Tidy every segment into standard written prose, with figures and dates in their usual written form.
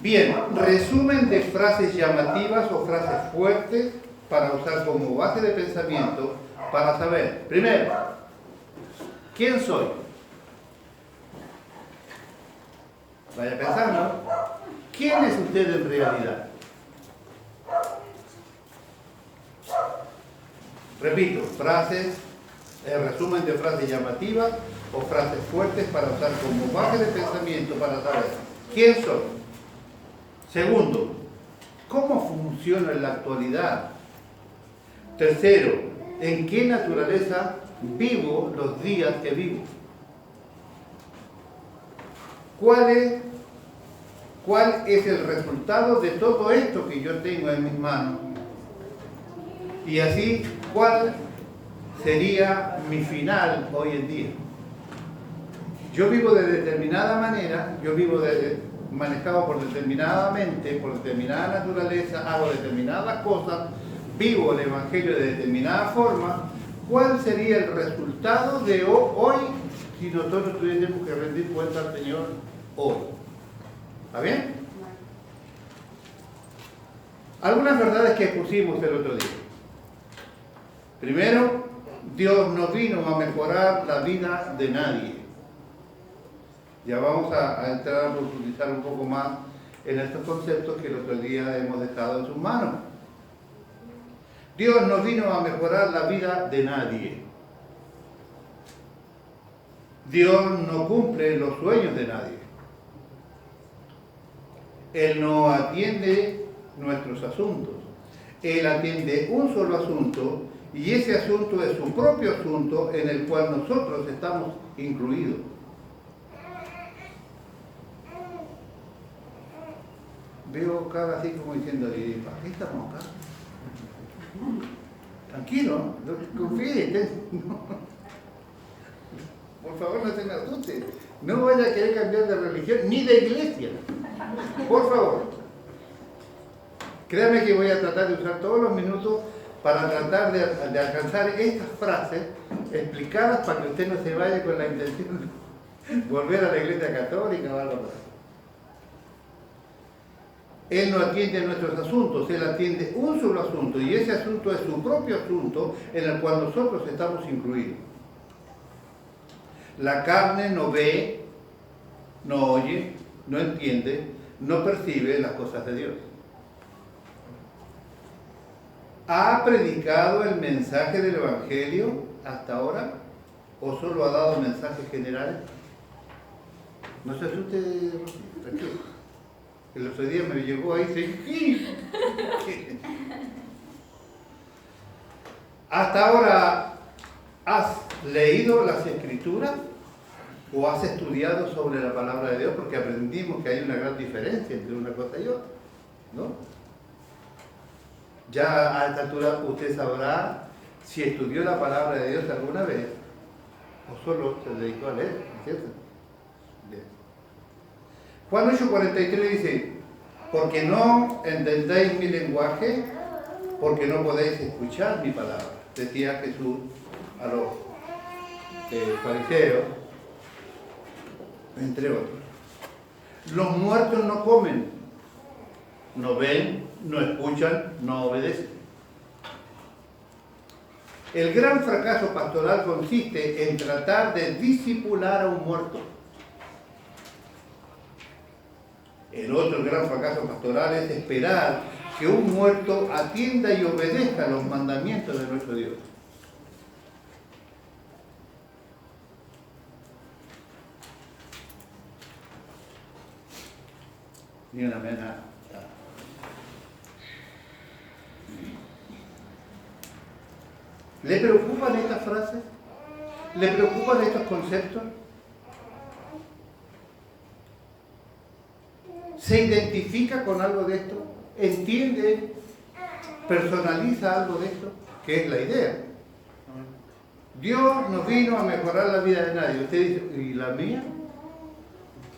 Bien, resumen de frases llamativas o frases fuertes para usar como base de pensamiento para saber, primero, ¿quién soy? Vaya pensando, ¿quién es usted en realidad? Repito, frases, resumen de frases llamativas o frases fuertes para usar como base de pensamiento para saber quién soy. Segundo, ¿cómo funciono en la actualidad? Tercero, ¿en qué naturaleza vivo los días que vivo? ¿Cuál es el resultado de todo esto que yo tengo en mis manos? Y así, ¿cuál sería mi final hoy en día? Yo vivo de determinada manera, yo vivo manejado por determinada mente, por determinada naturaleza, hago determinadas cosas, vivo el Evangelio de determinada forma. ¿Cuál sería el resultado de hoy si nosotros tuviésemos que rendir cuenta al Señor hoy? ¿Está bien? Algunas verdades que expusimos el otro día. Primero, Dios no vino a mejorar la vida de nadie. Ya vamos a entrar a profundizar un poco más en estos conceptos que el otro día hemos dejado en sus manos. Dios no vino a mejorar la vida de nadie. Dios no cumple los sueños de nadie. Él no atiende nuestros asuntos. Él atiende un solo asunto y ese asunto es su propio asunto en el cual nosotros estamos incluidos. Veo cara así como diciendo, ¿para qué estamos acá? Tranquilo, confíe. Por favor, no se me asuste. No vaya a querer cambiar de religión ni de iglesia. Por favor. Créame que voy a tratar de usar todos los minutos para tratar de alcanzar estas frases explicadas para que usted no se vaya con la intención de volver a la iglesia católica o algo así. Él no atiende nuestros asuntos, Él atiende un solo asunto y ese asunto es su propio asunto en el cual nosotros estamos incluidos. La carne no ve, no oye, no entiende, no percibe las cosas de Dios. ¿Ha predicado el mensaje del Evangelio hasta ahora? ¿O solo ha dado mensajes generales? No se asuste, tranquilo. El otro día me llegó ahí y ¿hasta ahora has leído las Escrituras o has estudiado sobre la palabra de Dios? Porque aprendimos que hay una gran diferencia entre una cosa y otra, ¿no? Ya a esta altura usted sabrá si estudió la palabra de Dios alguna vez o solo se dedicó a leer, ¿cierto? Bien. Juan 8:43 dice, porque no entendéis mi lenguaje, porque no podéis escuchar mi palabra. Decía Jesús a los fariseos, entre otros. Los muertos no comen, no ven, no escuchan, no obedecen. El gran fracaso pastoral consiste en tratar de discipular a un muerto. El otro gran fracaso pastoral es esperar que un muerto atienda y obedezca los mandamientos de nuestro Dios. Ni una mena. ¿Le preocupan estas frases? ¿Le preocupan estos conceptos? ¿Se identifica con algo de esto? ¿Entiende? ¿Personaliza algo de esto? Que es la idea. Dios no vino a mejorar la vida de nadie. Usted dice, ¿y la mía?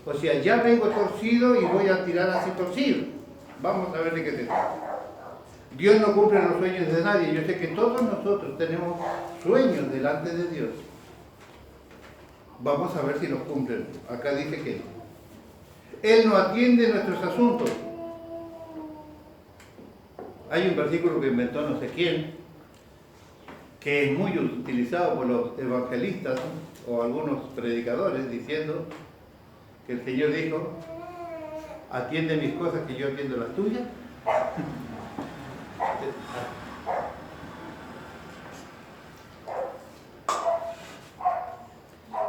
O sea, ya vengo torcido y voy a tirar así torcido. Vamos a ver de qué se trata. Dios no cumple los sueños de nadie. Yo sé que todos nosotros tenemos sueños delante de Dios. Vamos a ver si los cumplen. Acá dice que no. Él no atiende nuestros asuntos. Hay un versículo que inventó no sé quién, que es muy utilizado por los evangelistas o algunos predicadores, diciendo que el Señor dijo: atiende mis cosas que yo atiendo las tuyas.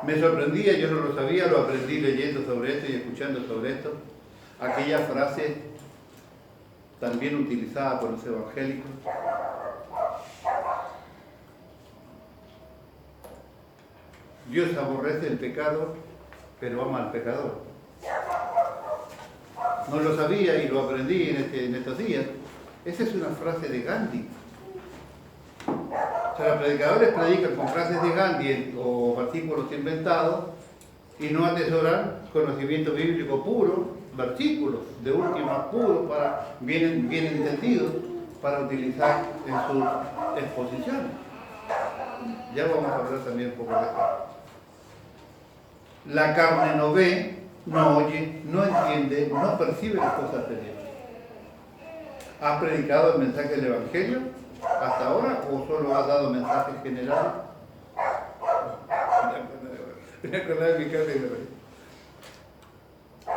Me sorprendía, yo no lo sabía, lo aprendí leyendo sobre esto y escuchando sobre esto, aquella frase también utilizada por los evangélicos: Dios aborrece el pecado, pero ama al pecador. No lo sabía y lo aprendí en estos días. Esa es una frase de Gandhi. O sea, los predicadores predican con frases de Gandhi o artículos inventados y no atesoran conocimiento bíblico puro, versículos de última puro, bien entendidos, para utilizar en sus exposiciones. Ya vamos a hablar también un poco de esto. La carne no ve, no oye, no entiende, no percibe las cosas de Dios. ¿Has predicado el mensaje del Evangelio hasta ahora o solo has dado mensajes generales?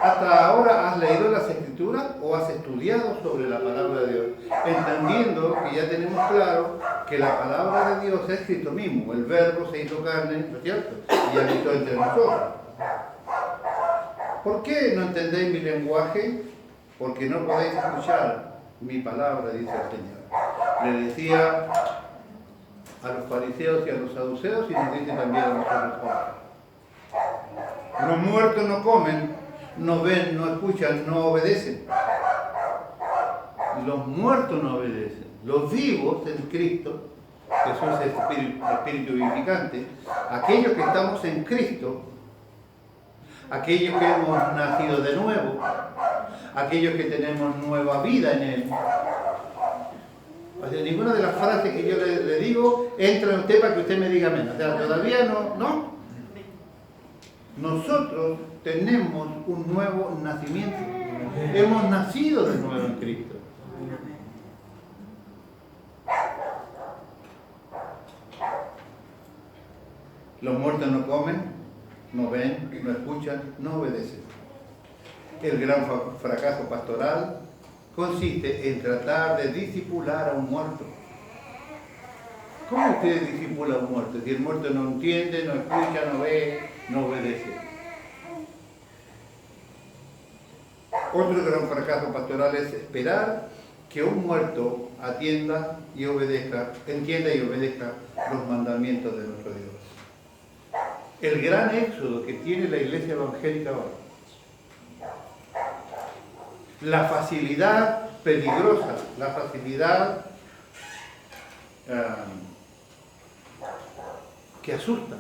¿Hasta ahora has leído las Escrituras o has estudiado sobre la palabra de Dios? Entendiendo que ya tenemos claro que la palabra de Dios es Cristo mismo, el Verbo se hizo carne, ¿no es cierto? Y habitó entre nosotros. ¿Por qué no entendéis mi lenguaje? Porque no podéis escuchar mi palabra, dice el Señor. Le decía a los fariseos y a los saduceos y nos dice también a nosotros hoy. Los muertos no comen, no ven, no escuchan, no obedecen. Los muertos no obedecen. Los vivos en Cristo, Jesús es espíritu vivificante, aquellos que estamos en Cristo, aquellos que hemos nacido de nuevo, aquellos que tenemos nueva vida en Él. O sea, ninguna de las frases que yo le digo entra en usted para que usted me diga menos. O sea, todavía no. Nosotros tenemos un nuevo nacimiento. Hemos nacido de nuevo en Cristo. Los muertos no comen, no ven, no escuchan, no obedecen. El gran fracaso pastoral consiste en tratar de disipular a un muerto. ¿Cómo usted disipula a un muerto? Si el muerto no entiende, no escucha, no ve, no obedece. Otro gran fracaso pastoral es esperar que un muerto entienda y obedezca los mandamientos de nuestro Dios. El gran éxodo que tiene la iglesia evangélica ahora, la facilidad peligrosa, la facilidad que asusta,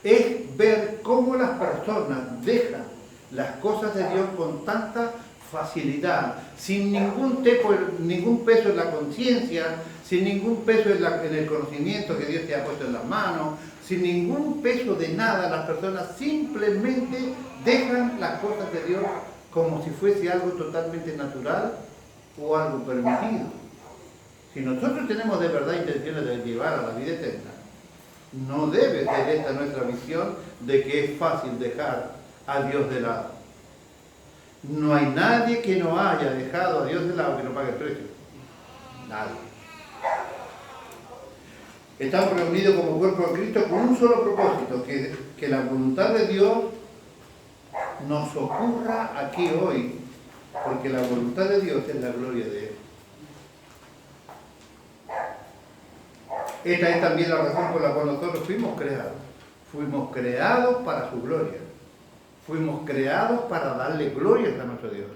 es ver cómo las personas dejan las cosas de Dios con tanta facilidad, sin ningún peso en la conciencia, sin ningún peso en el conocimiento que Dios te ha puesto en las manos, sin ningún peso de nada. Las personas simplemente dejan las cosas de Dios como si fuese algo totalmente natural o algo permitido. Si nosotros tenemos de verdad intenciones de llevar a la vida eterna, no debe ser esta nuestra visión de que es fácil dejar a Dios de lado. No hay nadie que no haya dejado a Dios de lado que no pague el precio. Nadie. Estamos reunidos como cuerpo de Cristo con un solo propósito, que la voluntad de Dios nos ocurra aquí hoy, porque la voluntad de Dios es la gloria de Él. Esta es también la razón por la cual nosotros fuimos creados. Fuimos creados para su gloria. Fuimos creados para darle glorias a nuestro Dios.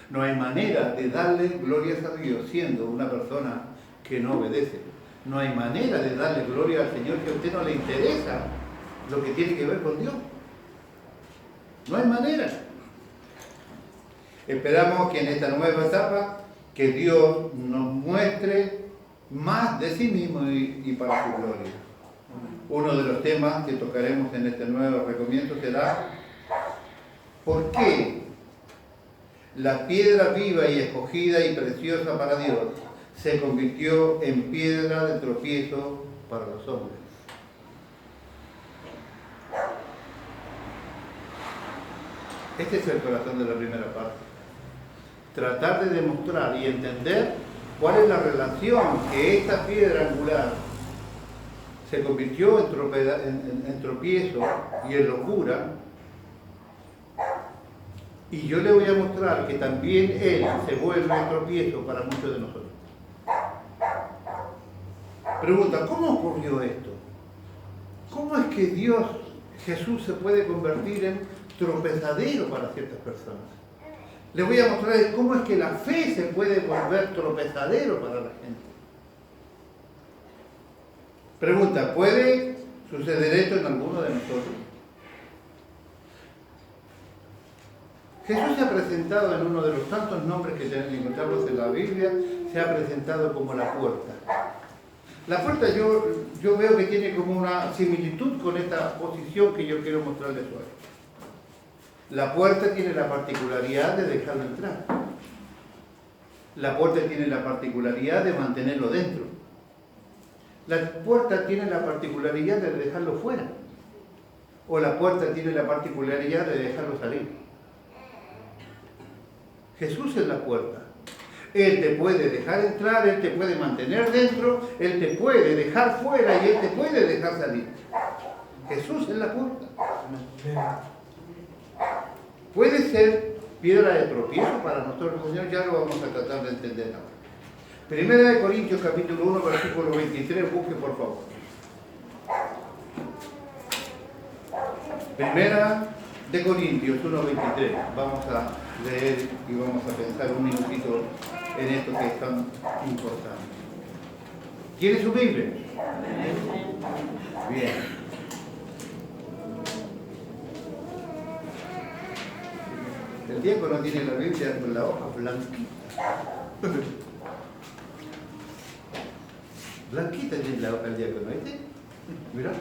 No hay manera de darle glorias a Dios siendo una persona que no obedece. No hay manera de darle gloria al Señor que a usted no le interesa lo que tiene que ver con Dios. No hay manera. Esperamos que en esta nueva etapa que Dios nos muestre más de sí mismo y para su gloria. Uno de los temas que tocaremos en este nuevo recomienzo será ¿Por qué la piedra viva y escogida y preciosa para Dios se convirtió en piedra de tropiezo para los hombres? Este es el corazón de la primera parte. Tratar de demostrar y entender cuál es la relación que esta piedra angular se convirtió en tropiezo y en locura. Y yo le voy a mostrar que también él se vuelve tropiezo para muchos de nosotros. Pregunta, ¿cómo ocurrió esto? ¿Cómo es que Dios, Jesús, se puede convertir en tropezadero para ciertas personas? Les voy a mostrar cómo es que la fe se puede volver tropezadero para la gente. Pregunta, ¿puede suceder esto en alguno de nosotros? Jesús se ha presentado en uno de los tantos nombres que encontramos en la Biblia, se ha presentado como la puerta. La puerta yo veo que tiene como una similitud con esta posición que yo quiero mostrarles hoy. La puerta tiene la particularidad de dejarlo entrar. La puerta tiene la particularidad de mantenerlo dentro. La puerta tiene la particularidad de dejarlo fuera. O la puerta tiene la particularidad de dejarlo salir. Jesús es la puerta. Él te puede dejar entrar, Él te puede mantener dentro, Él te puede dejar fuera y Él te puede dejar salir. Jesús es la puerta. Puede ser piedra de tropiezo para nosotros, Señor, ya lo vamos a tratar de entender ahora. Primera de Corintios capítulo 1, versículo 23, busque por favor. Primera de Corintios 1, 23. Vamos a leer y vamos a pensar un minutito en esto que es tan importante. ¿Tiene su Biblia? Bien. El diácono tiene la Biblia con la hoja blanquita. Blanquita tiene la hoja el diácono, ¿viste? Mira.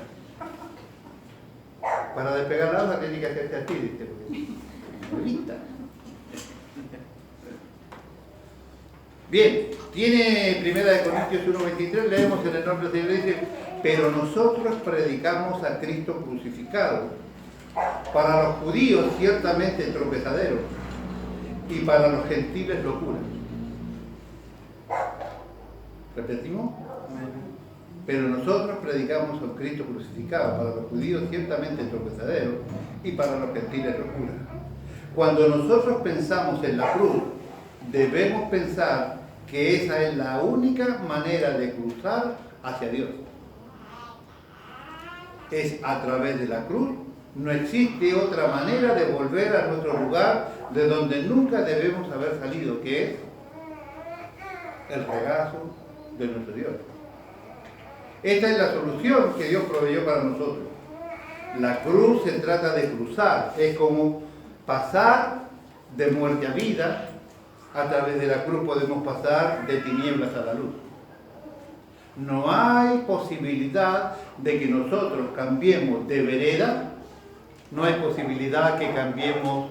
Para despegar la hoja tiene que hacerse así, ¿viste? Bonita. Bien, tiene Primera de Corintios 1:23, leemos en el nombre de Dios, dice, pero nosotros predicamos a Cristo crucificado. Para los judíos ciertamente tropezadero y para los gentiles locura. ¿Repetimos? Pero nosotros predicamos a Cristo crucificado, para los judíos ciertamente tropezadero y para los gentiles locura. Cuando nosotros pensamos en la cruz, debemos pensar que esa es la única manera de cruzar hacia Dios. Es a través de la cruz. No existe otra manera de volver a nuestro lugar de donde nunca debemos haber salido, que es el regazo de nuestro Dios. Esta es la solución que Dios proveyó para nosotros. La cruz se trata de cruzar, es como pasar de muerte a vida. A través de la cruz podemos pasar de tinieblas a la luz. No hay posibilidad de que nosotros cambiemos de vereda. No hay posibilidad que cambiemos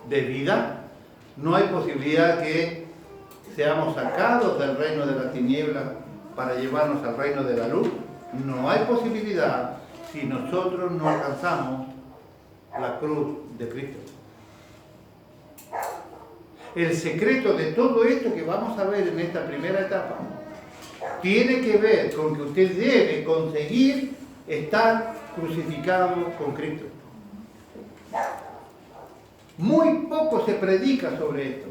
de vida. No hay posibilidad que seamos sacados del reino de las tinieblas para llevarnos al reino de la luz. No hay posibilidad si nosotros no alcanzamos la cruz de Cristo. El secreto de todo esto que vamos a ver en esta primera etapa tiene que ver con que usted debe conseguir estar crucificado con Cristo. Muy poco se predica sobre esto,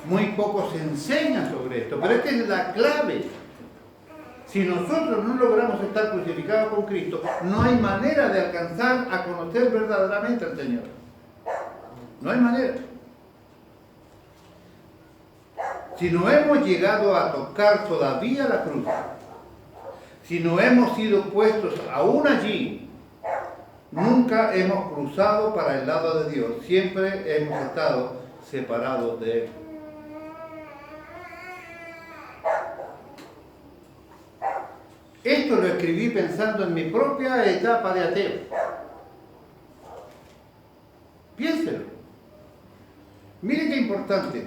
muy poco se enseña sobre esto, pero esta es la clave. Si nosotros no logramos estar crucificados con Cristo, no hay manera de alcanzar a conocer verdaderamente al Señor. No hay manera. Si no hemos llegado a tocar todavía la cruz, si no hemos sido puestos aún allí, nunca hemos cruzado para el lado de Dios, siempre hemos estado separados de Él. Esto lo escribí pensando en mi propia etapa de ateo. Piénselo. importante,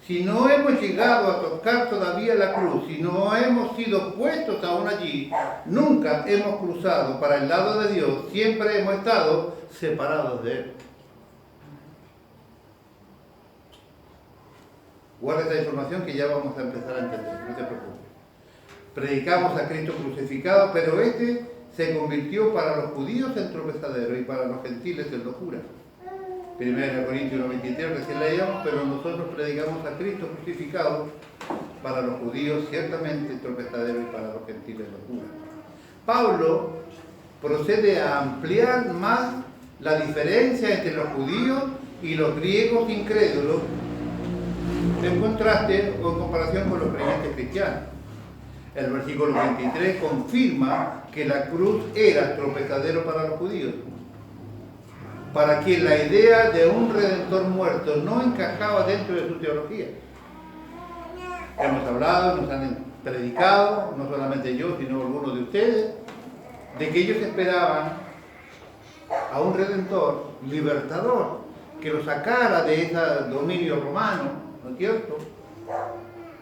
si no hemos llegado a tocar todavía la cruz, si no hemos sido puestos aún allí, nunca hemos cruzado para el lado de Dios, siempre hemos estado separados de Él. Guarda esta información que ya vamos a empezar a entender, no te preocupes. Predicamos a Cristo crucificado, pero este se convirtió para los judíos en tropezadero y para los gentiles en locura. 1 Corintios 1:23 recién leíamos, pero nosotros predicamos a Cristo crucificado, para los judíos ciertamente tropezadero y para los gentiles locura. Pablo procede a ampliar más la diferencia entre los judíos y los griegos incrédulos en contraste o en comparación con los creyentes cristianos. El versículo 23 confirma que la cruz era tropezadero para los judíos, para que la idea de un redentor muerto no encajaba dentro de su teología. Hemos hablado, nos han predicado, no solamente yo, sino algunos de ustedes, de que ellos esperaban a un redentor libertador, que lo sacara de ese dominio romano, ¿no es cierto?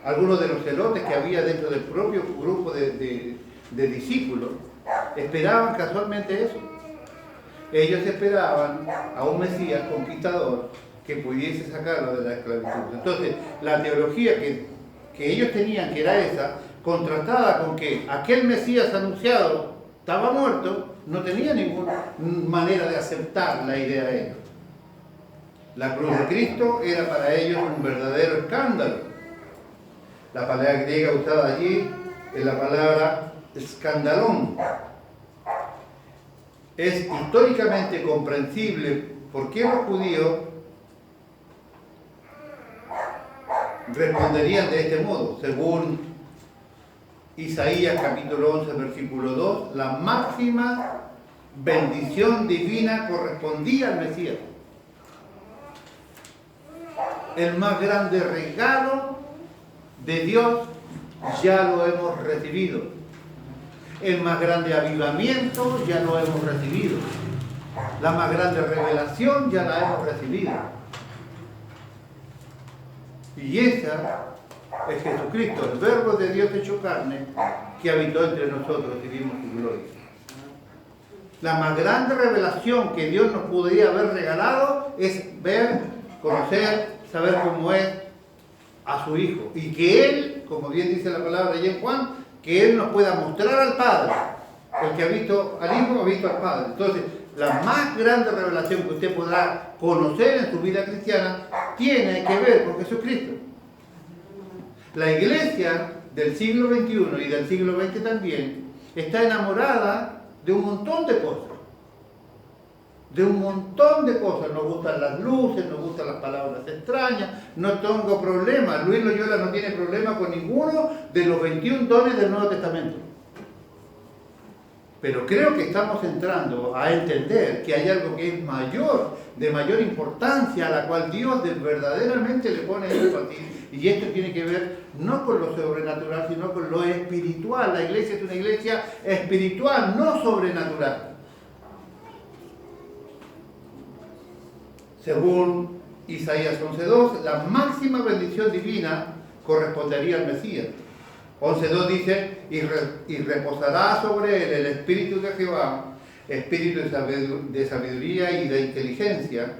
Algunos de los celotes que había dentro del propio grupo de discípulos esperaban casualmente eso. Ellos esperaban a un Mesías conquistador que pudiese sacarlo de la esclavitud. Entonces, la teología que ellos tenían, que era esa, contrastada con que aquel Mesías anunciado estaba muerto, no tenía ninguna manera de aceptar la idea de ellos. La cruz de Cristo era para ellos un verdadero escándalo. La palabra griega usada allí es la palabra escandalón. Es históricamente comprensible por qué los judíos responderían de este modo. Según Isaías capítulo 11, versículo 2, la máxima bendición divina correspondía al Mesías. El más grande regalo de Dios ya lo hemos recibido. El más grande avivamiento ya lo hemos recibido. La más grande revelación ya la hemos recibido. Y esa es Jesucristo, el Verbo de Dios hecho carne, que habitó entre nosotros y vimos su gloria. La más grande revelación que Dios nos podría haber regalado es ver, conocer, saber cómo es a su Hijo. Y que Él, como bien dice la palabra allí en Juan, que Él nos pueda mostrar al Padre. El que ha visto al Hijo ha visto al Padre. Entonces, la más grande revelación que usted podrá conocer en su vida cristiana tiene que ver con Jesucristo. La iglesia del siglo XXI y del siglo XX también está enamorada de un montón de cosas. De un montón de cosas. Nos gustan las luces, nos gustan las palabras extrañas, no tengo problema. Luis Loyola no tiene problema con ninguno de los 21 dones del Nuevo Testamento. Pero creo que estamos entrando a entender que hay algo que es mayor, de mayor importancia, a la cual Dios verdaderamente le pone énfasis. Y esto tiene que ver no con lo sobrenatural, sino con lo espiritual. La iglesia es una iglesia espiritual, no sobrenatural. Según Isaías 11:2, la máxima bendición divina correspondería al Mesías. 11:2 dice, y reposará sobre él el Espíritu de Jehová, Espíritu de sabiduría y de inteligencia,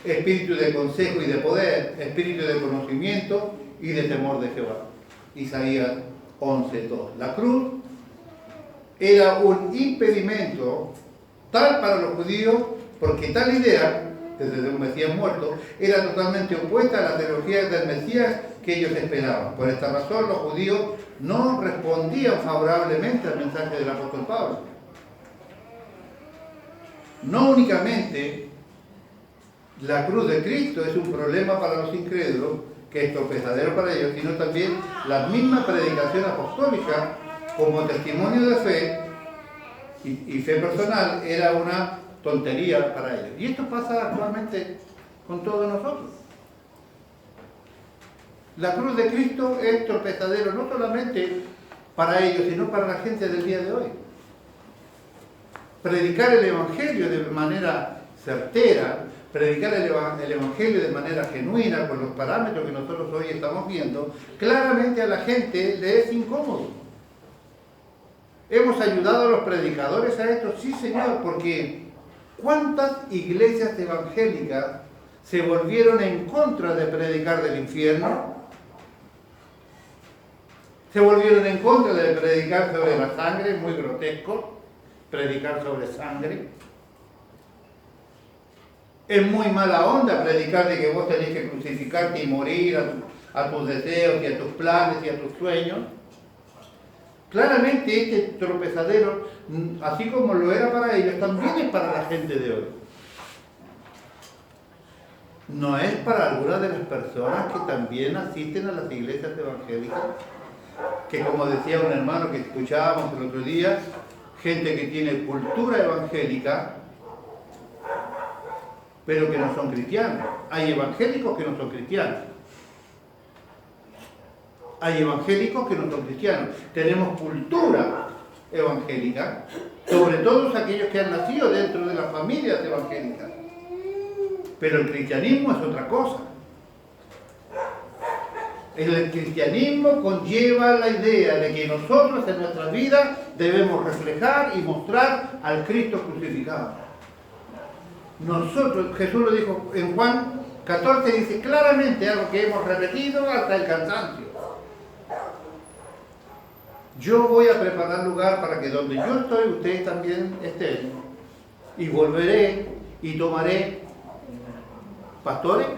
Espíritu de consejo y de poder, Espíritu de conocimiento y de temor de Jehová. Isaías 11:2. La cruz era un impedimento tal para los judíos, porque tal idea, desde un Mesías muerto, era totalmente opuesta a la teología del Mesías que ellos esperaban. Por esta razón, los judíos no respondían favorablemente al mensaje del apóstol Pablo. No únicamente la cruz de Cristo es un problema para los incrédulos, que es tropezadero para ellos, sino también la misma predicación apostólica, como testimonio de fe y fe personal, era una tontería para ellos. Y esto pasa actualmente con todos nosotros. La cruz de Cristo es tropezadero no solamente para ellos, sino para la gente del día de hoy. Predicar el Evangelio de manera certera, predicar el Evangelio de manera genuina, con los parámetros que nosotros hoy estamos viendo, claramente a la gente le es incómodo. ¿Hemos ayudado a los predicadores a esto? Sí, Señor, porque ¿cuántas iglesias evangélicas se volvieron en contra de predicar del infierno? Se volvieron en contra de predicar sobre la sangre, muy grotesco, predicar sobre sangre. Es muy mala onda predicar de que vos tenés que crucificarte y morir a tus deseos y a tus planes y a tus sueños. Claramente este tropezadero, así como lo era para ellos, también es para la gente de hoy. No es para algunas de las personas que también asisten a las iglesias evangélicas, que como decía un hermano que escuchábamos el otro día, gente que tiene cultura evangélica, pero que no son cristianos. Hay evangélicos que no son cristianos. Hay evangélicos que no son cristianos. Tenemos cultura evangélica, sobre todo aquellos que han nacido dentro de las familias evangélicas. Pero el cristianismo es otra cosa. El cristianismo conlleva la idea de que nosotros en nuestra vida debemos reflejar y mostrar al Cristo crucificado. Nosotros, Jesús lo dijo en Juan 14, dice claramente algo que hemos repetido hasta el cansancio. Yo voy a preparar lugar para que donde yo estoy, ustedes también estén. Y volveré y tomaré pastores,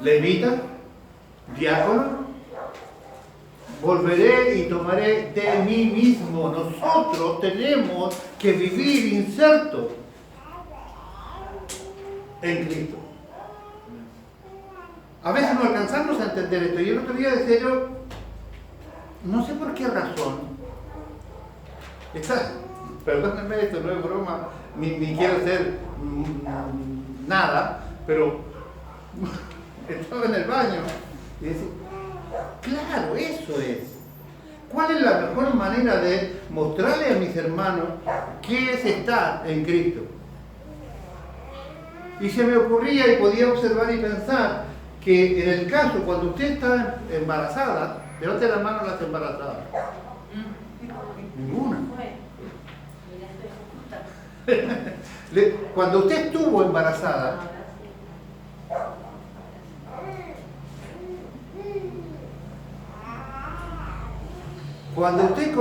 levitas, diáconos. Volveré y tomaré de mí mismo. Nosotros tenemos que vivir insertos en Cristo. A veces no alcanzamos a entender esto. Y el otro día decía yo, no sé por qué razón, perdónenme, esto no es broma, ni quiero hacer nada, pero estaba en el baño y decía, claro, eso es. ¿Cuál es la mejor manera de mostrarle a mis hermanos qué es estar en Cristo? Y se me ocurría y podía observar y pensar que en el caso, cuando usted está embarazada, levante la mano las embarazadas. Ninguna. Cuando usted estuvo embarazada, cuando usted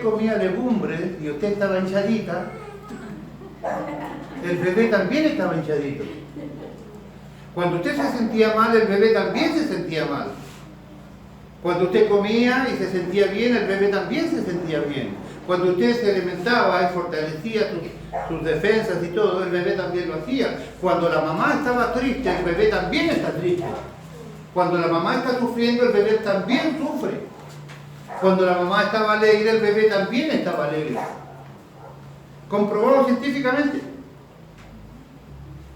comía legumbres y usted estaba hinchadita, el bebé también estaba hinchadito. Cuando usted se sentía mal, el bebé también se sentía mal. Cuando usted comía y se sentía bien, el bebé también se sentía bien. Cuando usted se alimentaba y fortalecía sus defensas y todo, el bebé también lo hacía. Cuando la mamá estaba triste, el bebé también está triste. Cuando la mamá está sufriendo, el bebé también sufre. Cuando la mamá estaba alegre, el bebé también estaba alegre. Comprobado científicamente.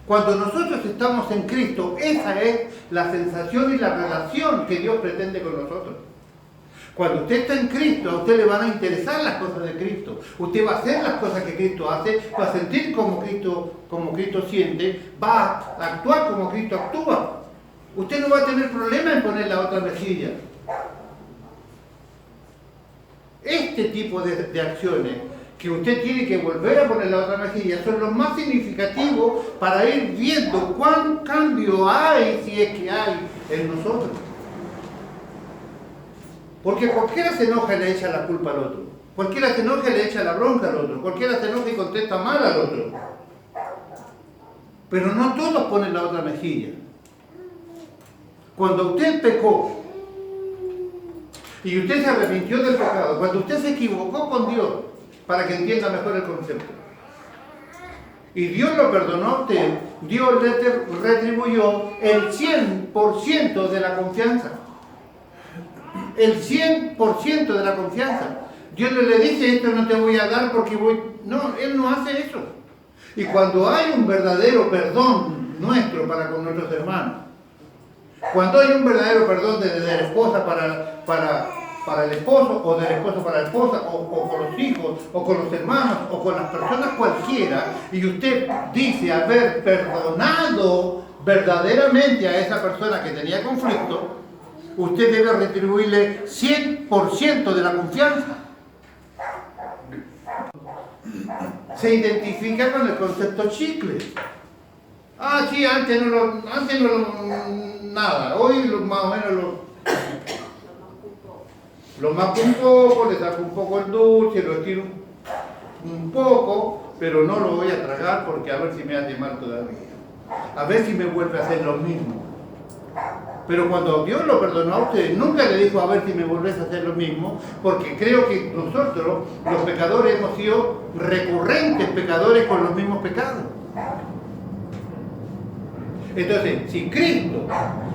Cuando nosotros estamos en Cristo, esa es la sensación y la relación que Dios pretende con nosotros. Cuando usted está en Cristo, a usted le van a interesar las cosas de Cristo. Usted va a hacer las cosas que Cristo hace, va a sentir como Cristo siente, va a actuar como Cristo actúa. Usted no va a tener problema en poner la otra mejilla. Este tipo de acciones que usted tiene que volver a poner la otra mejilla son los más significativos para ir viendo cuán cambio hay, si es que hay, en nosotros. Porque cualquiera se enoja y le echa la culpa al otro. Cualquiera se enoja y le echa la bronca al otro. Cualquiera se enoja y contesta mal al otro. Pero no todos ponen la otra mejilla. Cuando usted pecó y usted se arrepintió del pecado, cuando usted se equivocó con Dios, para que entienda mejor el concepto, y Dios lo perdonó a usted, Dios le retribuyó el 100% de la confianza. El 100% de la confianza. Dios no le dice, esto no te voy a dar porque voy... No, Él no hace eso. Y cuando hay un verdadero perdón nuestro para con nuestros hermanos, cuando hay un verdadero perdón de la esposa para para el esposo, o del esposo para la esposa, o con los hijos, o con los hermanos, o con las personas cualquiera, y usted dice haber perdonado verdaderamente a esa persona que tenía conflicto, usted debe retribuirle 100% de la confianza. Se identifica con el concepto chicle. Ah, sí, antes nada, hoy más o menos lo maco un poco, le saco un poco el dulce, lo estiro un poco, pero no lo voy a tragar porque a ver si me hace mal todavía. A ver si me vuelve a hacer lo mismo. Pero cuando Dios lo perdonó a usted, nunca le dijo a ver si me volvés a hacer lo mismo, porque creo que nosotros, los pecadores, hemos sido recurrentes pecadores con los mismos pecados. Entonces, si Cristo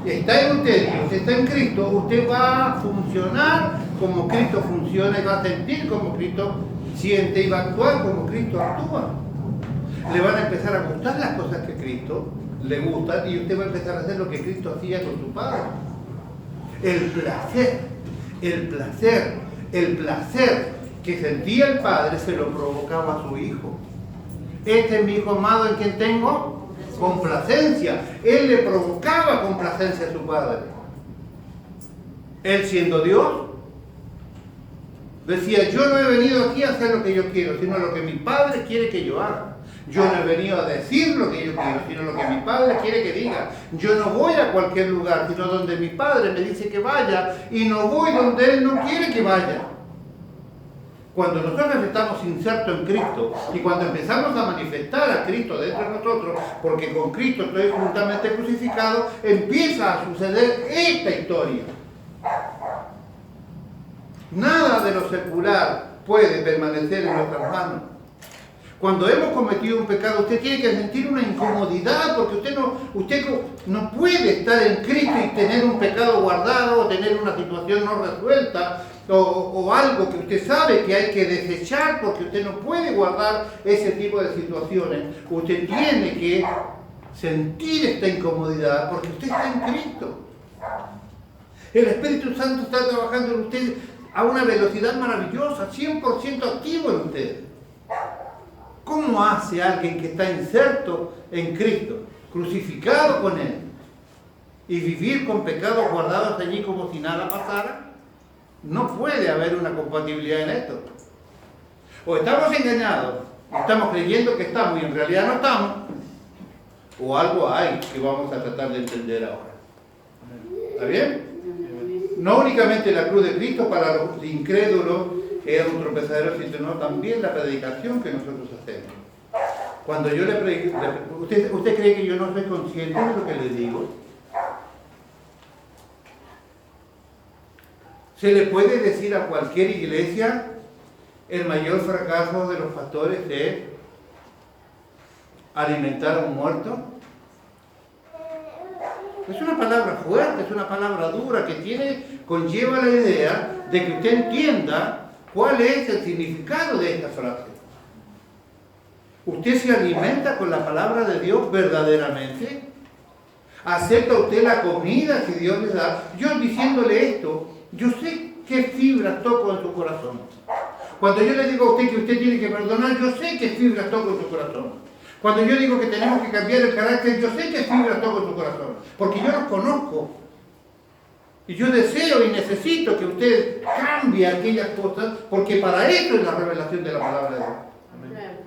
está en usted y usted está en Cristo, usted va a funcionar como Cristo funciona y va a sentir como Cristo siente y va a actuar como Cristo actúa. Le van a empezar a gustar las cosas que Cristo le gustan y usted va a empezar a hacer lo que Cristo hacía con su Padre. El placer que sentía el Padre se lo provocaba a su Hijo. Este es mi Hijo amado en quien tengo complacencia. Él le provocaba complacencia a su Padre. Él siendo Dios, decía, yo no he venido aquí a hacer lo que yo quiero, sino lo que mi Padre quiere que yo haga. Yo no he venido a decir lo que yo quiero, sino lo que mi Padre quiere que diga. Yo no voy a cualquier lugar, sino donde mi Padre me dice que vaya, y no voy donde Él no quiere que vaya. Cuando nosotros estamos insertos en Cristo y cuando empezamos a manifestar a Cristo dentro de nosotros, porque con Cristo estoy juntamente crucificado, empieza a suceder esta historia. Nada de lo secular puede permanecer en nuestras manos. Cuando hemos cometido un pecado, usted tiene que sentir una incomodidad, porque usted no puede estar en Cristo y tener un pecado guardado, o tener una situación no resuelta, o algo que usted sabe que hay que desechar, porque usted no puede guardar ese tipo de situaciones. Usted tiene que sentir esta incomodidad, porque usted está en Cristo. El Espíritu Santo está trabajando en usted a una velocidad maravillosa, 100% activo en usted. ¿Cómo hace alguien que está inserto en Cristo, crucificado con Él, y vivir con pecados guardados allí como si nada pasara? No puede haber una compatibilidad en esto. O estamos engañados, estamos creyendo que estamos y en realidad no estamos, o algo hay que vamos a tratar de entender ahora. ¿Está bien? No únicamente la cruz de Cristo para los incrédulos era un tropezadero, sino también la predicación que nosotros hacemos. Cuando yo le predico, ¿usted cree que yo no soy consciente de lo que le digo? Se le puede decir a cualquier iglesia, el mayor fracaso de los pastores es alimentar a un muerto. Es una palabra fuerte, es una palabra dura que conlleva la idea de que usted entienda cuál es el significado de esta frase. ¿Usted se alimenta con la palabra de Dios verdaderamente? ¿Acepta usted la comida que Dios le da? Yo diciéndole esto, yo sé qué fibras toco en su corazón. Cuando yo le digo a usted que usted tiene que perdonar, yo sé qué fibras toco en su corazón. Cuando yo digo que tenemos que cambiar el carácter, yo sé qué fibras toco en su corazón, porque yo los conozco. Y yo deseo y necesito que usted cambie aquellas cosas, porque para eso es la revelación de la palabra de Dios. Amén.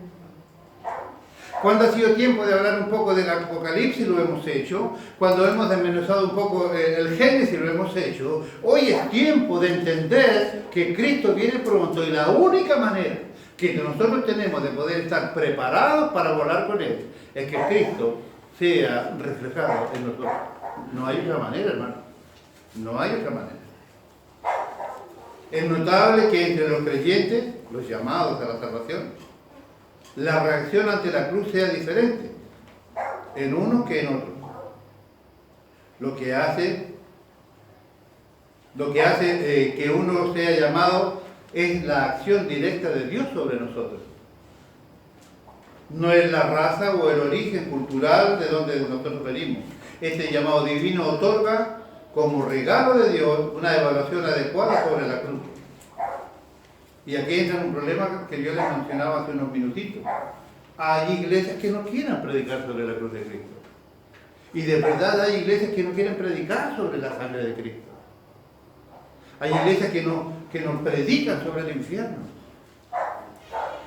Cuando ha sido tiempo de hablar un poco del Apocalipsis, lo hemos hecho. Cuando hemos desmenuzado un poco el Génesis, lo hemos hecho. Hoy es tiempo de entender que Cristo viene pronto y la única manera que nosotros tenemos de poder estar preparados para volar con Él es que Cristo sea reflejado en nosotros. No hay otra manera, hermano. No hay otra manera. Es notable que entre los creyentes, los llamados a la salvación, la reacción ante la cruz sea diferente en uno que en otro. Lo que hace que uno sea llamado es la acción directa de Dios sobre nosotros. No es la raza o el origen cultural de donde nosotros venimos. Este llamado divino otorga como regalo de Dios, una evaluación adecuada sobre la cruz. Y aquí entra un problema que yo les mencionaba hace unos minutitos. Hay iglesias que no quieren predicar sobre la cruz de Cristo. Y de verdad hay iglesias que no quieren predicar sobre la sangre de Cristo. Hay iglesias que no predican sobre el infierno.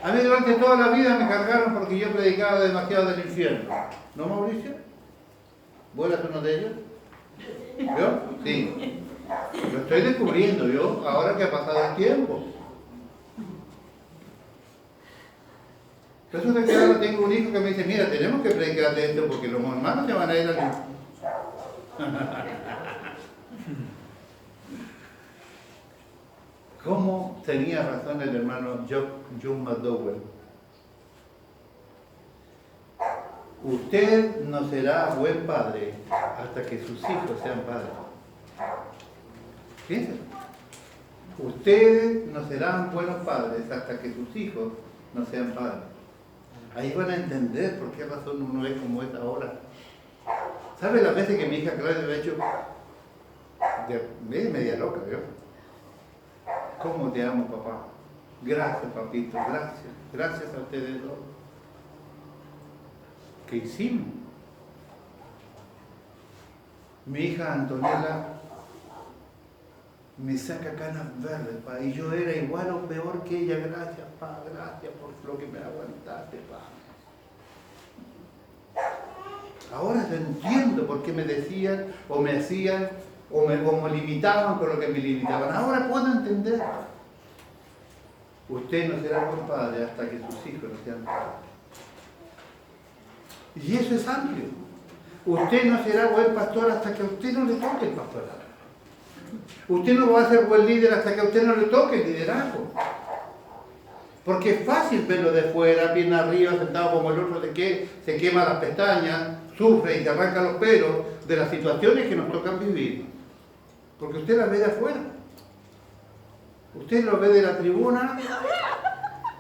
A mí durante toda la vida me cargaron porque yo predicaba demasiado del infierno. ¿No, Mauricio? ¿Vos eras uno de ellos? ¿Yo? Sí. Lo estoy descubriendo yo, ahora que ha pasado el tiempo. Resulta que ahora tengo un hijo que me dice, mira, tenemos que predicar de esto porque los hermanos se van a ir al infierno. ¿Cómo tenía razón el hermano John McDowell? Usted no será buen padre hasta que sus hijos sean padres. Fíjense. Ustedes no serán buenos padres hasta que sus hijos no sean padres. Ahí van a entender por qué razón uno es como es ahora. ¿Sabe las veces que mi hija Claudia me ha hecho media loca, yo? ¿Cómo te amo, papá? Gracias, papito, gracias. Gracias a ustedes dos. ¿Qué hicimos? Mi hija Antonella me saca canas verdes, pa, y yo era igual o peor que ella. Gracias, pa, gracias por lo que me aguantaste, pa. Ahora yo entiendo por qué me decían, o me hacían, o me limitaban con lo que me limitaban. Ahora puedo entender. Usted no será buen padre hasta que sus hijos no sean padres. Y eso es amplio. Usted no será buen pastor hasta que a usted no le toque el pastorado. Usted no va a ser buen líder hasta que a usted no le toque el liderazgo. Porque es fácil verlo de fuera, pierna arriba, sentado como el otro, se quema las pestañas, sufre y se arranca los pelos de las situaciones que nos tocan vivir. Porque usted las ve de afuera. Usted lo ve de la tribuna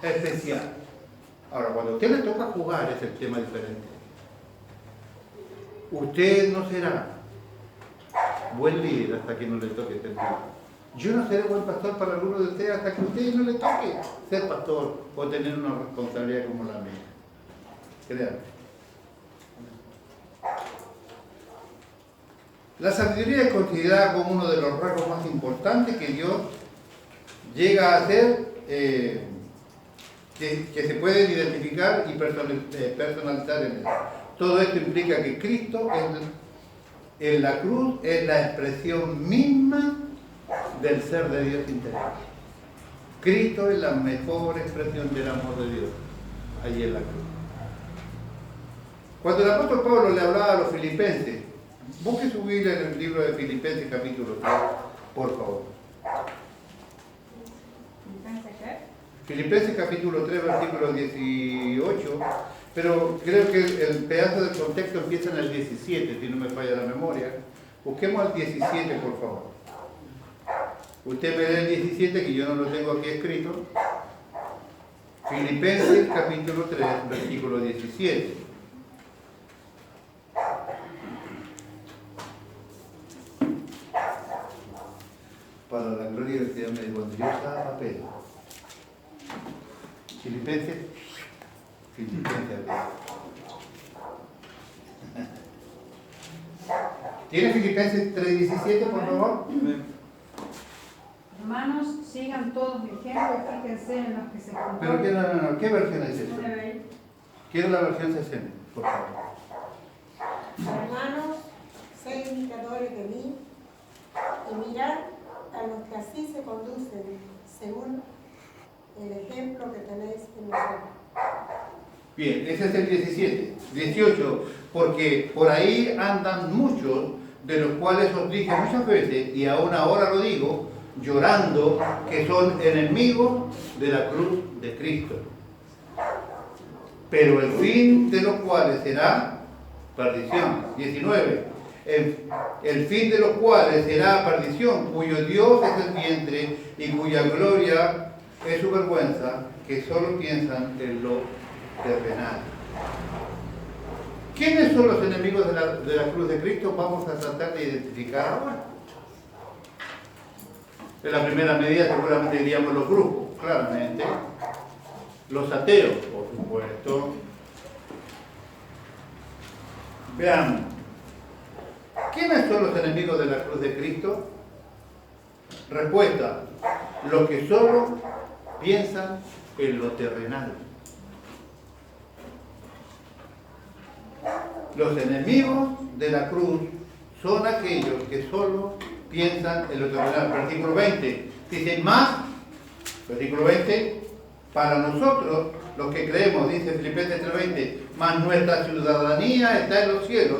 especial. Ahora, cuando a usted le toca jugar es el tema diferente. Usted no será buen líder hasta que no le toque ser líder. Yo no seré buen pastor para alguno de ustedes hasta que a ustedes no le toque ser pastor o tener una responsabilidad como la mía. Créanme. La sabiduría es considerada como uno de los rasgos más importantes que Dios llega a hacer, que se pueden identificar y personalizar en él. Todo esto implica que Cristo en la cruz es la expresión misma del ser de Dios interior. Cristo es la mejor expresión del amor de Dios, allí en la cruz. Cuando el apóstol Pablo le hablaba a los filipenses, busque su Biblia en el libro de Filipenses capítulo 3, por favor. Filipenses capítulo 3, versículo 18, pero creo que el pedazo del contexto empieza en el 17, si no me falla la memoria. Busquemos el 17, por favor. Usted me lee el 17, que yo no lo tengo aquí escrito. Filipenses capítulo 3, versículo 17. Para la gloria del Señor, cuando yo estaba papel. Filipenses. ¿Tiene Filipenses 3:17, por favor? Hermanos, sigan todos mi ejemplo y fíjense en los que se comportan. Pero ¿qué versión es esa? Quiero la versión 60, por favor. Hermanos, sed imitadores de mí y mirad a los que así se conducen, según el ejemplo que tenéis en nosotros. Bien, ese es el 17. 18, porque por ahí andan muchos, de los cuales os dije muchas veces, y aún ahora lo digo, llorando, que son enemigos de la cruz de Cristo. Pero el fin de los cuales será perdición. 19. El fin de los cuales será perdición, cuyo Dios es el vientre y cuya gloria es su vergüenza, que solo piensan en lo terrenal. ¿Quiénes son los enemigos de la cruz de Cristo? Vamos a tratar de identificar ahora. En la primera medida seguramente diríamos los grupos, claramente. Los ateos, por supuesto. Vean, ¿quiénes son los enemigos de la cruz de Cristo? Respuesta, los que solo piensan en lo terrenal. Los enemigos de la cruz son aquellos que solo piensan en lo terrenal. Versículo 20, dice más, versículo 20, para nosotros, los que creemos, dice Filipenses 3:20, mas nuestra ciudadanía está en los cielos,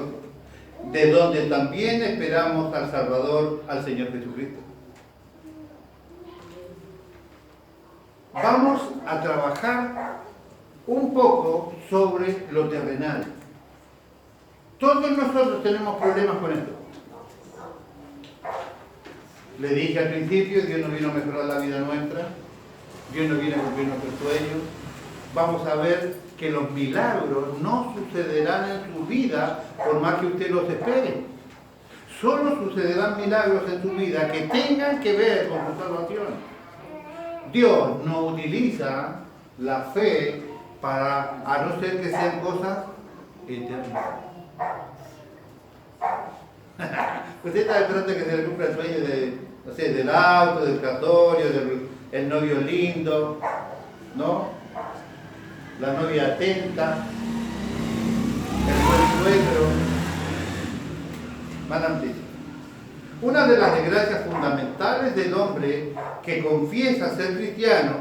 de donde también esperamos al Salvador, al Señor Jesucristo. Vamos a trabajar un poco sobre lo terrenal. Todos nosotros tenemos problemas con esto. Le dije al principio, Dios no vino a mejorar la vida nuestra, Dios no viene a cumplir nuestros sueños. Vamos a ver que los milagros no sucederán en su vida por más que usted los espere. Solo sucederán milagros en su vida que tengan que ver con su salvación. Dios no utiliza la fe para, a no ser que sean cosas eternas. Usted está esperando que se le cumpla el sueño de, no sé, del auto, del casatorio, del novio lindo, ¿no? La novia atenta, el buen suegro. Mala noticia. Una de las desgracias fundamentales del hombre que confiesa ser cristiano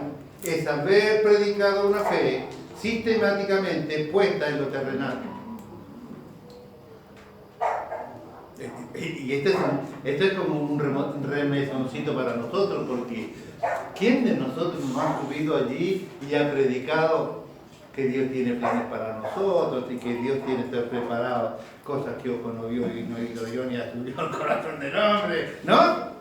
es haber predicado una fe sistemáticamente puesta en lo terrenal. Y esto es como un remesoncito para nosotros, porque ¿quién de nosotros no ha subido allí y ha predicado que Dios tiene planes para nosotros y que Dios tiene que estar preparado, cosas que ojo no vio y no hizo yo ni ha subido al corazón del hombre, ¿no?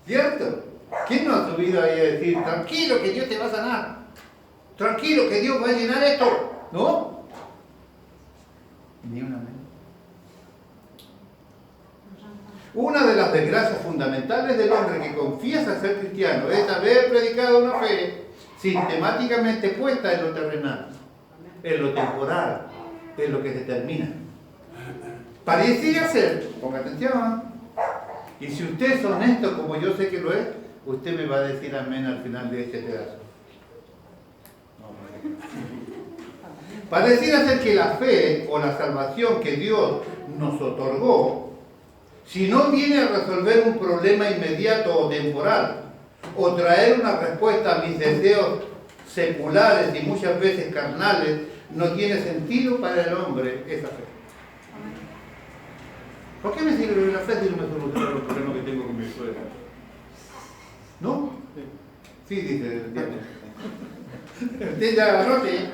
¿Cierto? ¿Quién no ha subido ahí a decir, tranquilo que Dios te va a sanar, tranquilo que Dios va a llenar esto? ¿No? Ni una menos. Una de las desgracias fundamentales del hombre que confiesa ser cristiano es haber predicado una fe sistemáticamente puesta en lo terrenal, en lo temporal, en lo que se termina. Pareciera ser, ponga atención, y si usted es honesto como yo sé que lo es, usted me va a decir amén al final de este pedazo. Pareciera ser que la fe o la salvación que Dios nos otorgó, si no viene a resolver un problema inmediato o temporal, o traer una respuesta a mis deseos seculares y muchas veces carnales, no tiene sentido para el hombre esa fe. ¿Por qué me sirve la fe si no me soluciona los problemas que tengo con mi suegra? ¿No? Sí, dice el diablo. Usted ya anote.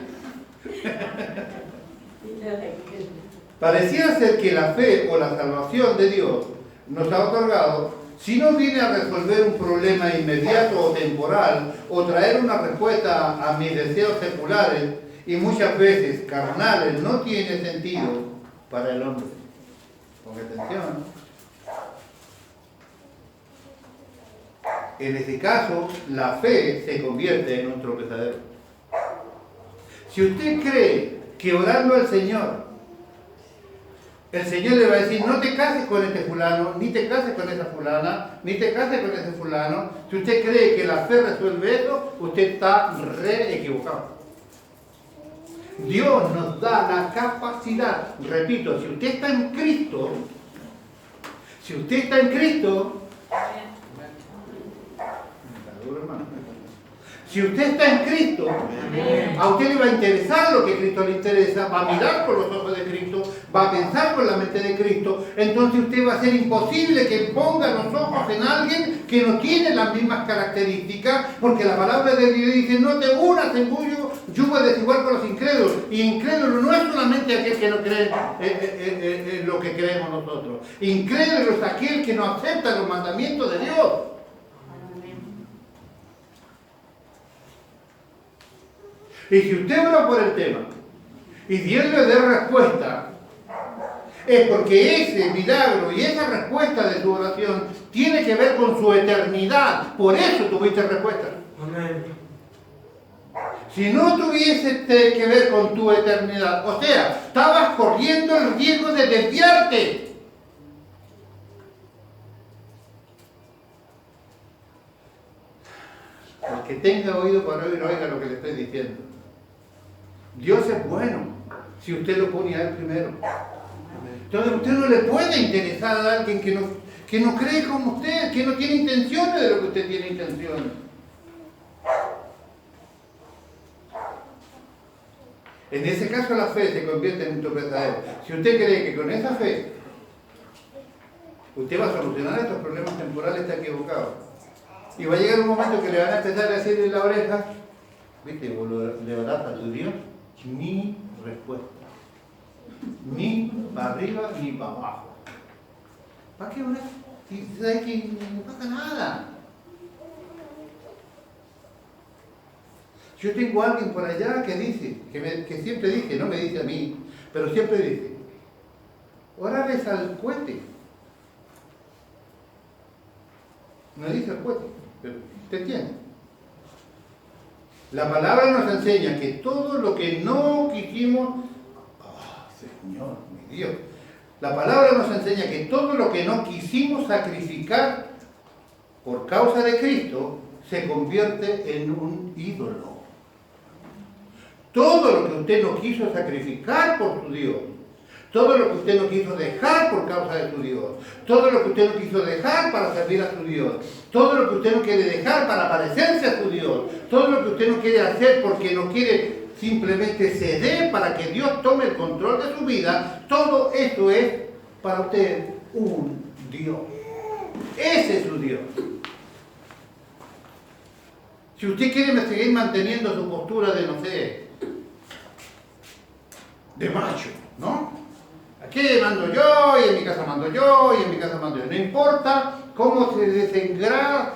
Pareciera ser que la fe o la salvación de Dios nos ha otorgado, si no viene a resolver un problema inmediato o temporal, o traer una respuesta a mis deseos seculares y muchas veces carnales, no tiene sentido para el hombre. Ponga atención. En ese caso, la fe se convierte en un tropezadero. Si usted cree que orando al Señor, el Señor le va a decir, no te cases con este fulano, ni te cases con esa fulana, ni te cases con ese fulano. Si usted cree que la fe resuelve eso, usted está re equivocado. Dios nos da la capacidad, repito, si usted está en Cristo, si usted está en Cristo, si usted está en Cristo, a usted le va a interesar lo que Cristo le interesa, va a mirar por los ojos de Cristo, va a pensar con la mente de Cristo, entonces usted va a ser imposible que ponga los ojos en alguien que no tiene las mismas características, porque la palabra de Dios dice, no te unas en yugo desigual con los incrédulos, y incrédulo no es solamente aquel que no cree en lo que creemos nosotros, incrédulo es aquel que no acepta los mandamientos de Dios. Y si usted ora por el tema y Dios le dé respuesta, es porque ese milagro y esa respuesta de su oración tiene que ver con su eternidad. Por eso tuviste respuesta. Amén. Si no tuviese que ver con tu eternidad, o sea, estabas corriendo el riesgo de desviarte. El que tenga oído para oír, oiga lo que le estoy diciendo. Dios es bueno si usted lo pone a Él primero. Entonces usted no le puede interesar a alguien que no cree como usted, que no tiene intenciones de lo que usted tiene intenciones. En ese caso la fe se convierte en un tropezadero. Si usted cree que con esa fe usted va a solucionar estos problemas temporales, está equivocado. Y va a llegar un momento que le van a empezar a decir en la oreja, ¿viste? Vos le darás a tu Dios ni respuesta. Ni para arriba ni para abajo. ¿Para qué orar? Si sabes que no pasa nada. Yo tengo a alguien por allá que dice, que siempre dice, no me dice a mí, pero siempre dice, orarles al cohete. No dice al cohete, pero usted entiende. La palabra nos enseña que todo lo que no quisimos, Señor, mi Dios, la palabra nos enseña que todo lo que no quisimos sacrificar por causa de Cristo se convierte en un ídolo. Todo lo que usted no quiso sacrificar por su Dios, todo lo que usted no quiso dejar por causa de su Dios, todo lo que usted no quiso dejar para servir a su Dios, todo lo que usted no quiere dejar para parecerse a su Dios, todo lo que usted no quiere hacer porque no quiere simplemente ceder para que Dios tome el control de su vida, todo eso es para usted un Dios. Ese es su Dios. Si usted quiere seguir manteniendo su postura de, no sé, de macho, ¿no? Aquí mando yo, y en mi casa mando yo, y en mi casa mando yo. No importa cómo se desgrane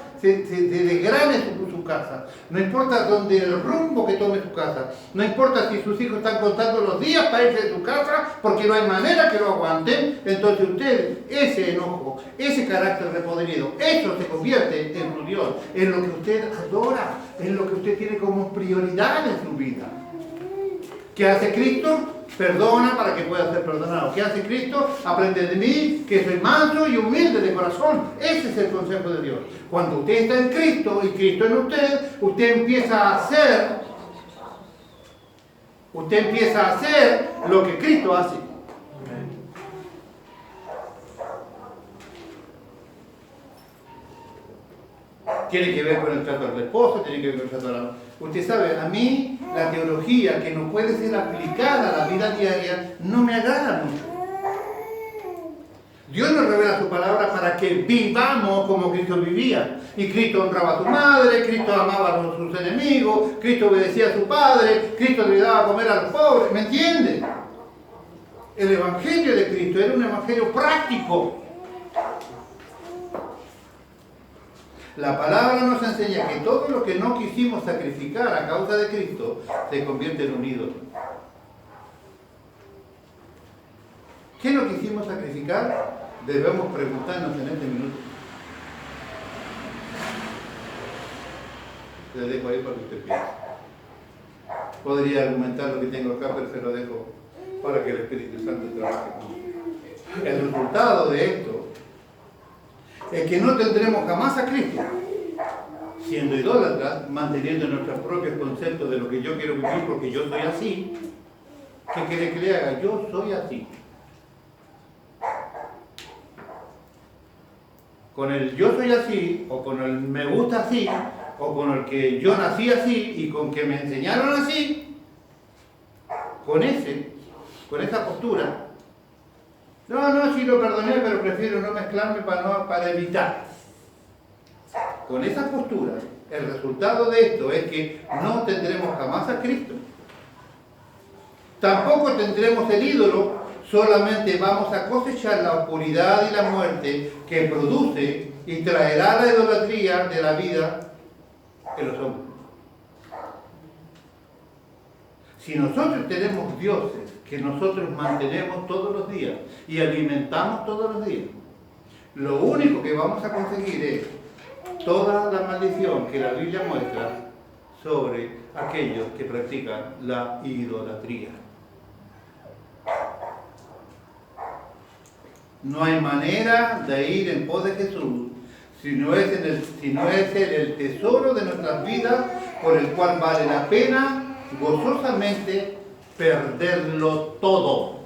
su casa. No importa dónde el rumbo que tome su casa. No importa si sus hijos están contando los días para irse de su casa, porque no hay manera que lo aguanten. Entonces usted, ese enojo, ese carácter repodrido, eso se convierte en su Dios, en lo que usted adora, en lo que usted tiene como prioridad en su vida. ¿Qué hace Cristo? Perdona para que pueda ser perdonado. ¿Qué hace Cristo? Aprende de mí, que soy manso y humilde de corazón. Ese es el consejo de Dios. Cuando usted está en Cristo y Cristo en usted empieza a hacer lo que Cristo hace. Tiene que ver con el trato al esposo, tiene que ver con el trato a la... Usted sabe, a mí la teología que no puede ser aplicada a la vida diaria no me agrada mucho. Dios nos revela su palabra para que vivamos como Cristo vivía. Y Cristo honraba a su madre, Cristo amaba a sus enemigos, Cristo obedecía a su padre, Cristo le daba a comer a los pobres. ¿Me entiende? El evangelio de Cristo era un evangelio práctico. La palabra nos enseña que todo lo que no quisimos sacrificar a causa de Cristo se convierte en un ídolo. ¿Qué no quisimos sacrificar? Debemos preguntarnos en este minuto. Le dejo ahí para que usted piense. Podría argumentar lo que tengo acá, pero se lo dejo para que el Espíritu Santo trabaje conmigo. El resultado de esto es que no tendremos jamás a Cristo siendo idólatras, manteniendo nuestros propios conceptos de lo que yo quiero vivir porque yo soy así. ¿Qué quiere que le haga? Yo soy así. Con el yo soy así, o con el me gusta así, o con el que yo nací así y con que me enseñaron así, con esa postura. No, sí lo perdoné, pero prefiero no mezclarme para evitar. Con esa postura, el resultado de esto es que no tendremos jamás a Cristo. Tampoco tendremos el ídolo, solamente vamos a cosechar la oscuridad y la muerte que produce y traerá la idolatría de la vida de los hombres. Si nosotros tenemos dioses que nosotros mantenemos todos los días y alimentamos todos los días, lo único que vamos a conseguir es toda la maldición que la Biblia muestra sobre aquellos que practican la idolatría. No hay manera de ir en pos de Jesús si no es Él el tesoro de nuestras vidas, por el cual vale la pena gozosamente perderlo todo.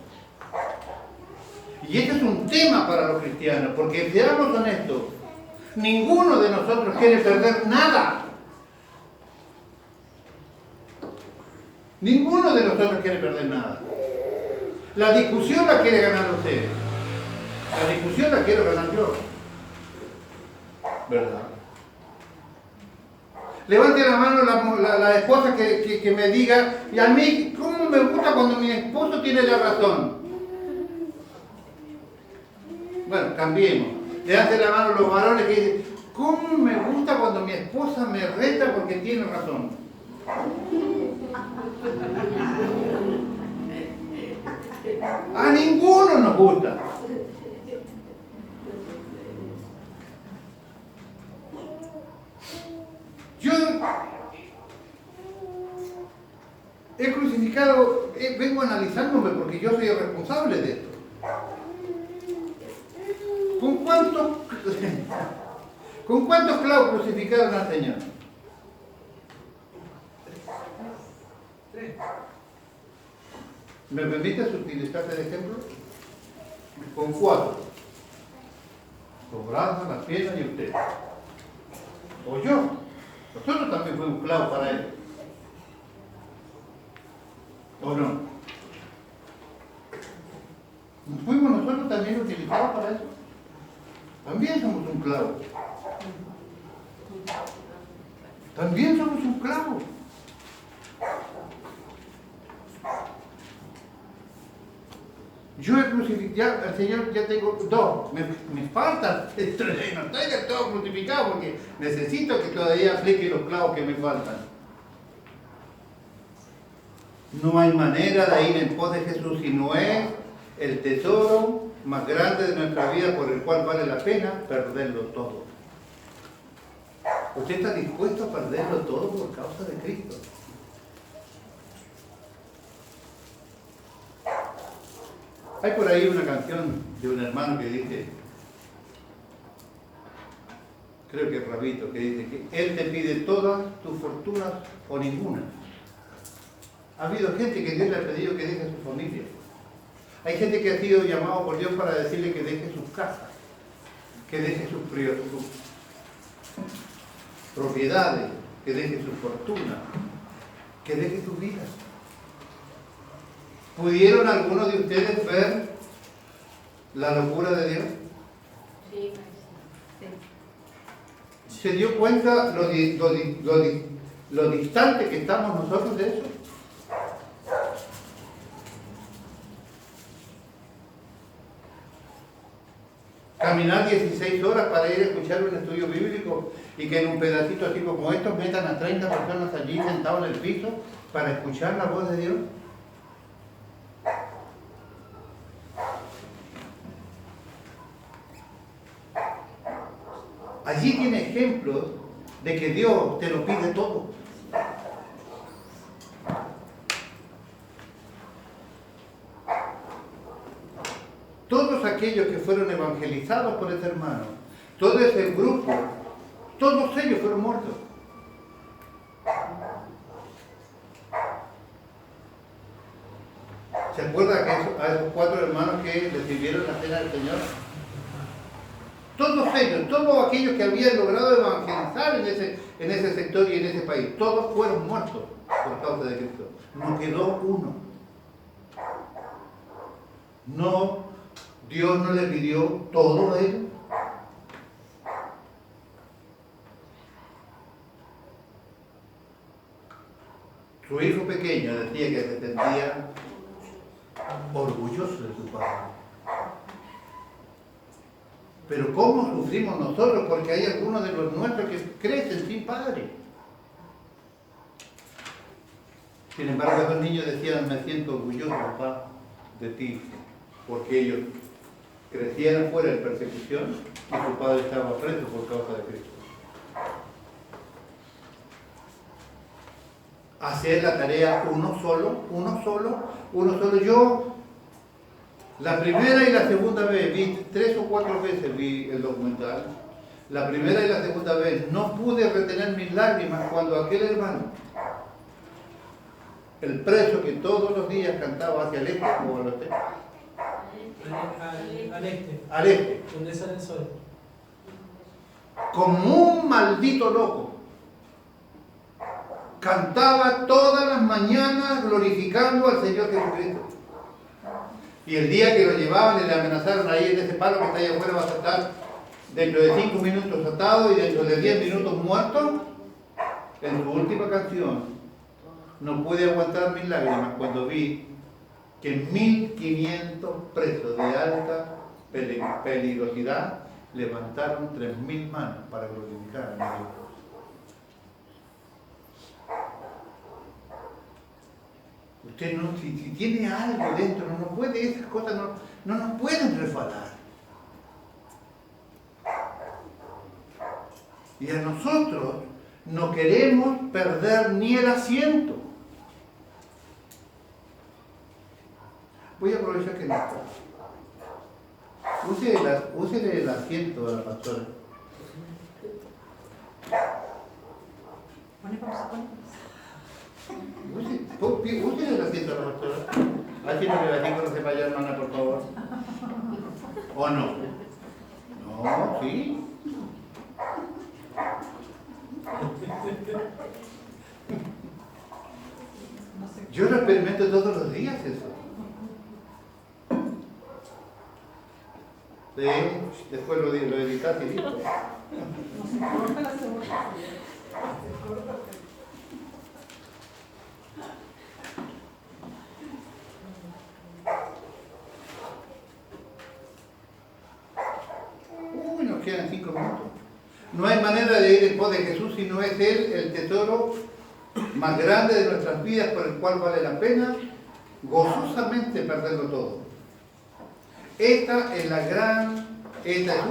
Y este es un tema para los cristianos, porque seamos honestos, ninguno de nosotros quiere perder nada. Ninguno de nosotros quiere perder nada. La discusión la quiere ganar ustedes. La discusión la quiero ganar yo. ¿Verdad? Levante la mano la esposa que me diga, y a mí, ¿cómo me gusta cuando mi esposo tiene la razón? Bueno, cambiemos. Levante la mano los varones que dicen, ¿cómo me gusta cuando mi esposa me reta porque tiene razón? A ninguno nos gusta. Yo he crucificado, vengo analizándome porque yo soy el responsable de esto. ¿Con cuántos clavos crucificaron al Señor? 3. ¿Me permites utilizar el ejemplo? Con 4. Los brazos, las piernas y usted. O yo. Nosotros también fuimos clavos para Él. ¿O no? ¿No fuimos nosotros también utilizados para eso? También somos un clavo. También somos un clavo. Yo he crucificado al Señor, ya tengo 2. Me faltan 3. No estoy del todo crucificado porque necesito que todavía aplique los clavos que me faltan. No hay manera de ir en pos de Jesús si no es el tesoro más grande de nuestra vida por el cual vale la pena perderlo todo. ¿Usted está dispuesto a perderlo todo por causa de Cristo? Hay por ahí una canción de un hermano que dice, creo que es Rabito, que dice que Él te pide todas tus fortunas o ninguna. Ha habido gente que Dios le ha pedido que deje su familia. Hay gente que ha sido llamado por Dios para decirle que deje sus casas, que deje sus propiedades, que deje su fortuna, que deje su vida. ¿Pudieron algunos de ustedes ver la locura de Dios? Sí. ¿Se dio cuenta lo distante que estamos nosotros de eso? Caminar 16 horas para ir a escuchar un estudio bíblico y que en un pedacito así como estos metan a 30 personas allí sentados en el piso para escuchar la voz de Dios. Allí tiene ejemplos de que Dios te lo pide todo. Todos aquellos que fueron evangelizados por ese hermano, todo ese grupo, todos ellos fueron muertos. ¿Se acuerda que a esos 4 hermanos que recibieron la cena del Señor? Todos ellos, todos aquellos que habían logrado evangelizar en ese sector y en ese país, todos fueron muertos por causa de Cristo. No quedó uno. No, Dios no le pidió todo a ellos. Su hijo pequeño decía que se sentía orgulloso de su padre. Pero ¿cómo sufrimos nosotros? Porque hay algunos de los nuestros que crecen sin padre. Sin embargo, esos niños decían, me siento orgulloso, papá, de ti, porque ellos crecieron fuera de persecución y su padre estaba preso por causa de Cristo. Hacer la tarea uno solo. Yo, la primera y la segunda vez, vi 3 o 4 veces vi el documental. La primera y la segunda vez no pude retener mis lágrimas cuando aquel hermano, el preso que todos los días cantaba hacia el este o al oeste, al este, donde sale el sol, como un maldito loco, cantaba todas las mañanas glorificando al Señor Jesucristo. Y el día que lo llevaban y le amenazaron ahí en ese palo que está ahí afuera, vas a estar dentro de 5 minutos atado y dentro de 10 minutos muerto, en su última canción, no pude aguantar mis lágrimas cuando vi que 1500 presos de alta peligrosidad levantaron 3000 manos para glorificar a Dios. Usted no, si tiene algo dentro, no puede, esas cosas no nos pueden resbalar. Y a nosotros no queremos perder ni el asiento. Voy a aprovechar que no está. Úsele el asiento a la pastora. Pone pausa. Úsele el asiento a la pastora. Alguien no le va a no se vaya, hermana, por favor. ¿O no? No, sí. Yo lo experimento todos los días eso. Sí, después lo editaste y listo. No se corta la cebolla. Uy, nos quedan 5 minutos. No hay manera de ir en pos de Jesús si no es Él el tesoro más grande de nuestras vidas, por el cual vale la pena gozosamente perderlo todo. Esta es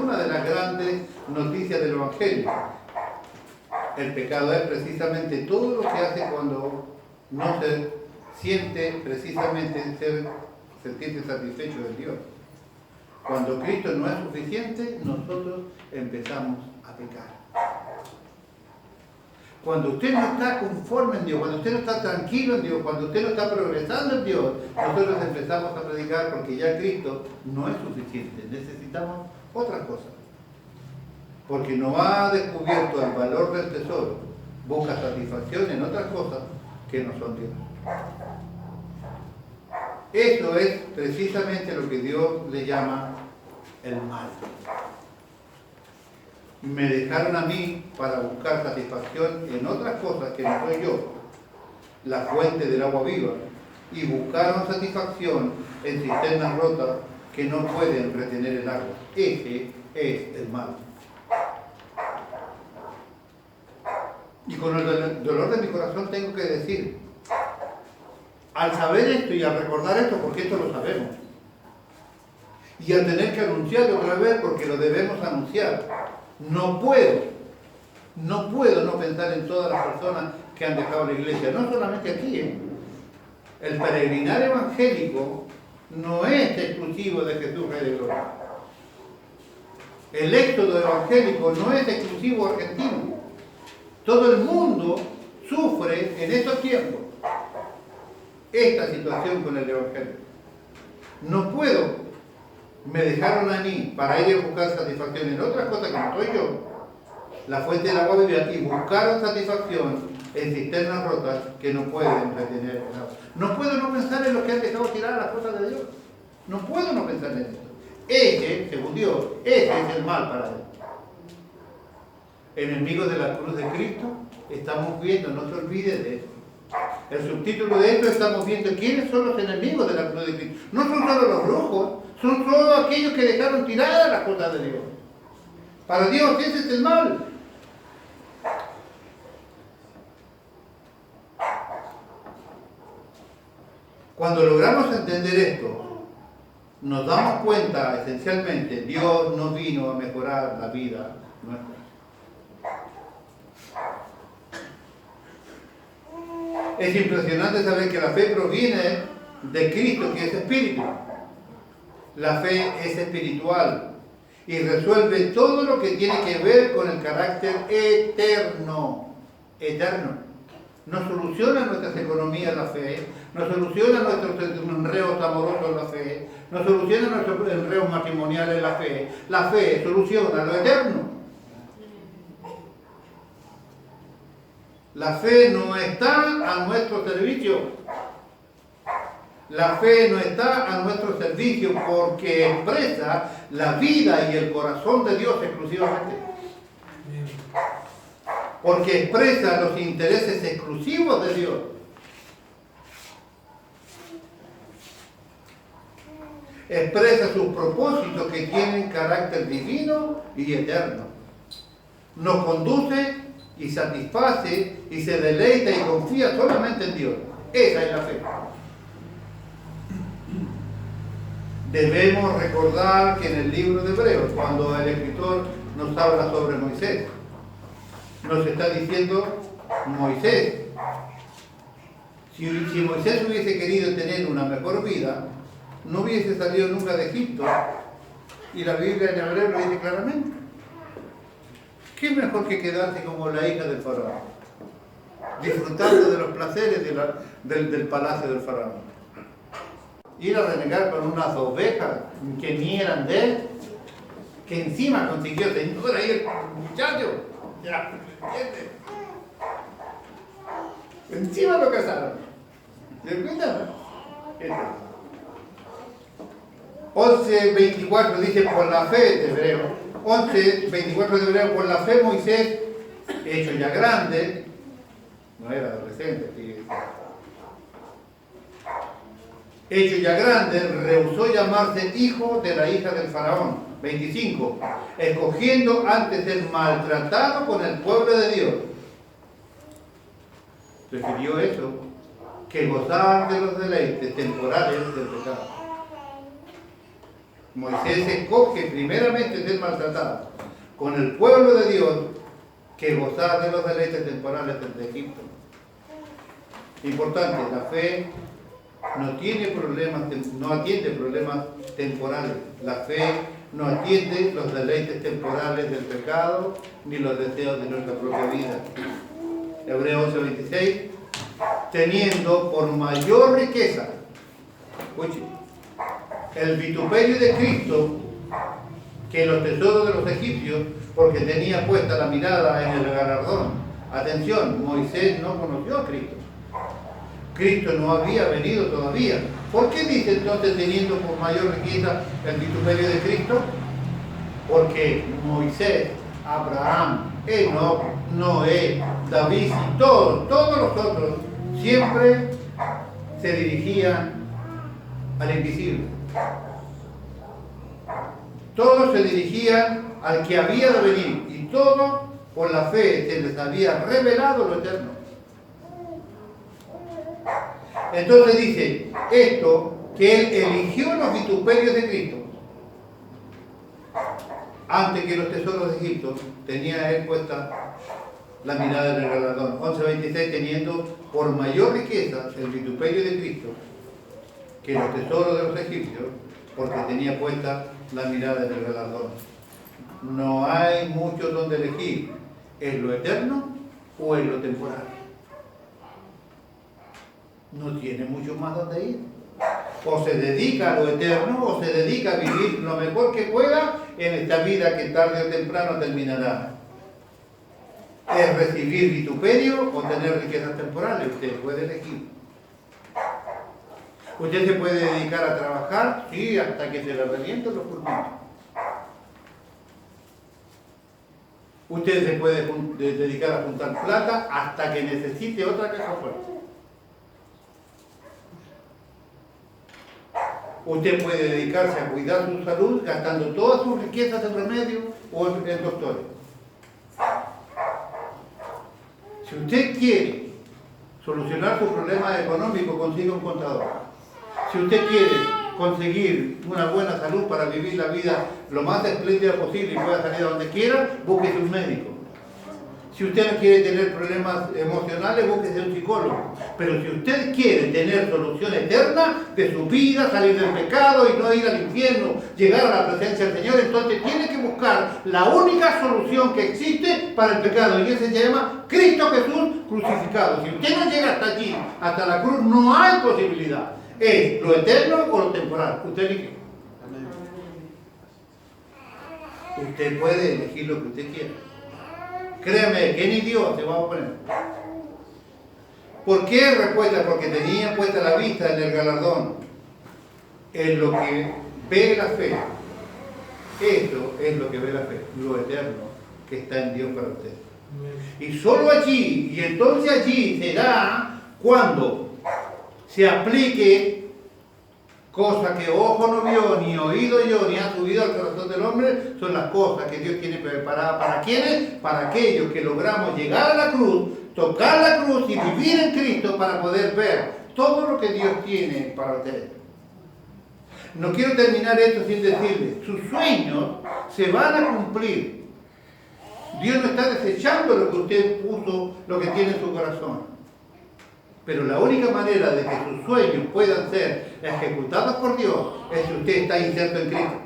una de las grandes noticias del Evangelio. El pecado es precisamente todo lo que hace cuando no se siente precisamente sentirse satisfecho de Dios. Cuando Cristo no es suficiente, nosotros empezamos a pecar. Cuando usted no está conforme en Dios, cuando usted no está tranquilo en Dios, cuando usted no está progresando en Dios, nosotros empezamos a predicar porque ya Cristo no es suficiente. Necesitamos otras cosas. Porque no ha descubierto el valor del tesoro, busca satisfacción en otras cosas que no son Dios. Esto es precisamente lo que Dios le llama el mal. Me dejaron a mí para buscar satisfacción en otras cosas que no soy yo, la fuente del agua viva, y buscaron satisfacción en cisternas rotas que no pueden retener el agua. Ese es el mal. Y con el dolor de mi corazón tengo que decir, al saber esto y al recordar esto, porque esto lo sabemos, y al tener que anunciarlo otra vez porque lo debemos anunciar, no puedo no pensar en todas las personas que han dejado la iglesia, no solamente aquí. El peregrinar evangélico no es exclusivo de Jesús Rey de Gloria. El éxodo evangélico no es exclusivo argentino. Todo el mundo sufre en estos tiempos esta situación con el evangelio. No puedo. Me dejaron a mí para ir a buscar satisfacción en otras cosas que no soy yo, la fuente del agua viva, y buscaron satisfacción en cisternas rotas que no pueden retener el agua. No puedo no pensar en lo que han dejado tirar las cosas de Dios. No puedo no pensar en esto. Ese, según Dios, ese es el mal para él. Enemigos de la cruz de Cristo, estamos viendo, no se olvide de eso. El subtítulo de esto estamos viendo quiénes son los enemigos de la cruz de Cristo. No son solo los brujos, son solo aquellos que dejaron tiradas las cosas de Dios. Para Dios ese es el mal. Cuando logramos entender esto, nos damos cuenta, esencialmente, Dios no vino a mejorar la vida nuestra. Es impresionante saber que la fe proviene de Cristo, que es espíritu. La fe es espiritual y resuelve todo lo que tiene que ver con el carácter eterno. Eterno. Nos soluciona nuestras economías la fe, nos soluciona nuestros enredos amorosos la fe, nos soluciona nuestros enredos matrimoniales la fe. La fe soluciona lo eterno. La fe no está a nuestro servicio. La fe no está a nuestro servicio porque expresa la vida y el corazón de Dios exclusivamente. Porque expresa los intereses exclusivos de Dios. Expresa sus propósitos que tienen carácter divino y eterno. Nos conduce y satisface y se deleita y confía solamente en Dios. Esa es la fe. Debemos recordar que en el libro de Hebreos, cuando el escritor nos habla sobre Moisés, nos está diciendo Moisés. Si Moisés hubiese querido tener una mejor vida, no hubiese salido nunca de Egipto. Y la Biblia en hebreo lo dice claramente. ¿Qué mejor que quedarse como la hija del faraón? Disfrutando de los placeres del palacio del faraón. Ir a renegar con unas ovejas que ni eran de él, que encima consiguió tener ahí el muchacho. Ya, ¿entiendes? Encima lo casaron. ¿Se cuenta? 11:24 dice por la fe de Hebreo. 11:24 de Hebreo, por la fe Moisés, hecho ya grande, no era adolescente, fíjese. Hecho ya grande, rehusó llamarse hijo de la hija del faraón. 25. Escogiendo antes ser maltratado con el pueblo de Dios. Prefirió eso que gozar de los deleites temporales del pecado. Moisés escoge primeramente ser maltratado con el pueblo de Dios que gozar de los deleites temporales de Egipto. Importante, la fe no tiene problemas, no atiende problemas temporales. La fe no atiende los deleites temporales del pecado ni los deseos de nuestra propia vida. Hebreos 11:26, teniendo por mayor riqueza, escuche, el vituperio de Cristo que los tesoros de los egipcios, porque tenía puesta la mirada en el galardón. Atención, Moisés no conoció a Cristo. Cristo no había venido todavía. ¿Por qué dice entonces teniendo por mayor riqueza el vituperio de Cristo? Porque Moisés, Abraham, Enoc, Noé, David y todos los otros siempre se dirigían al invisible. Todos se dirigían al que había de venir y todos por la fe se les había revelado lo eterno. Entonces dice esto, que él eligió los vituperios de Cristo antes que los tesoros de Egipto. Tenía él puesta la mirada en el galardón. 11:26, teniendo por mayor riqueza el vituperio de Cristo que los tesoros de los egipcios, porque tenía puesta la mirada en el galardón. No hay mucho donde elegir, ¿es lo eterno o es lo temporal? No tiene mucho más donde ir. O se dedica a lo eterno o se dedica a vivir lo mejor que pueda en esta vida que tarde o temprano terminará. Es recibir vituperio o tener riquezas temporales. Usted puede elegir. Usted se puede dedicar a trabajar, sí, hasta que se le revienten los pulmones. Usted se puede dedicar a juntar plata hasta que necesite otra cosa fuerte. Usted puede dedicarse a cuidar su salud gastando todas sus riquezas en remedio o en doctores. Si usted quiere solucionar su problema económico, consiga un contador. Si usted quiere conseguir una buena salud para vivir la vida lo más espléndida posible y pueda salir a donde quiera, búsquese un médico. Si usted no quiere tener problemas emocionales, búsquese un psicólogo. Pero si usted quiere tener solución eterna de su vida, salir del pecado y no ir al infierno, llegar a la presencia del Señor, entonces tiene que buscar la única solución que existe para el pecado, y ese se llama Cristo Jesús crucificado. Si usted no llega hasta allí, hasta la cruz, no hay posibilidad. Es lo eterno o lo temporal. Usted elige. Usted puede elegir lo que usted quiera. Créame que ni Dios se va a oponer. ¿Por qué respuesta? Porque tenía puesta la vista en el galardón, en lo que ve la fe. Eso es lo que ve la fe, lo eterno que está en Dios para usted. Y solo allí, y entonces allí será cuando se aplique cosa que ojo no vio, ni oído yo, ni ha subido al corazón del hombre, son las cosas que Dios tiene preparadas. ¿Para quiénes? Para aquellos que logramos llegar a la cruz, tocar la cruz y vivir en Cristo para poder ver todo lo que Dios tiene para usted. No quiero terminar esto sin decirle, sus sueños se van a cumplir. Dios no está desechando lo que usted puso, lo que tiene en su corazón. Pero la única manera de que sus sueños puedan ser ejecutados por Dios es si usted está inserto en Cristo.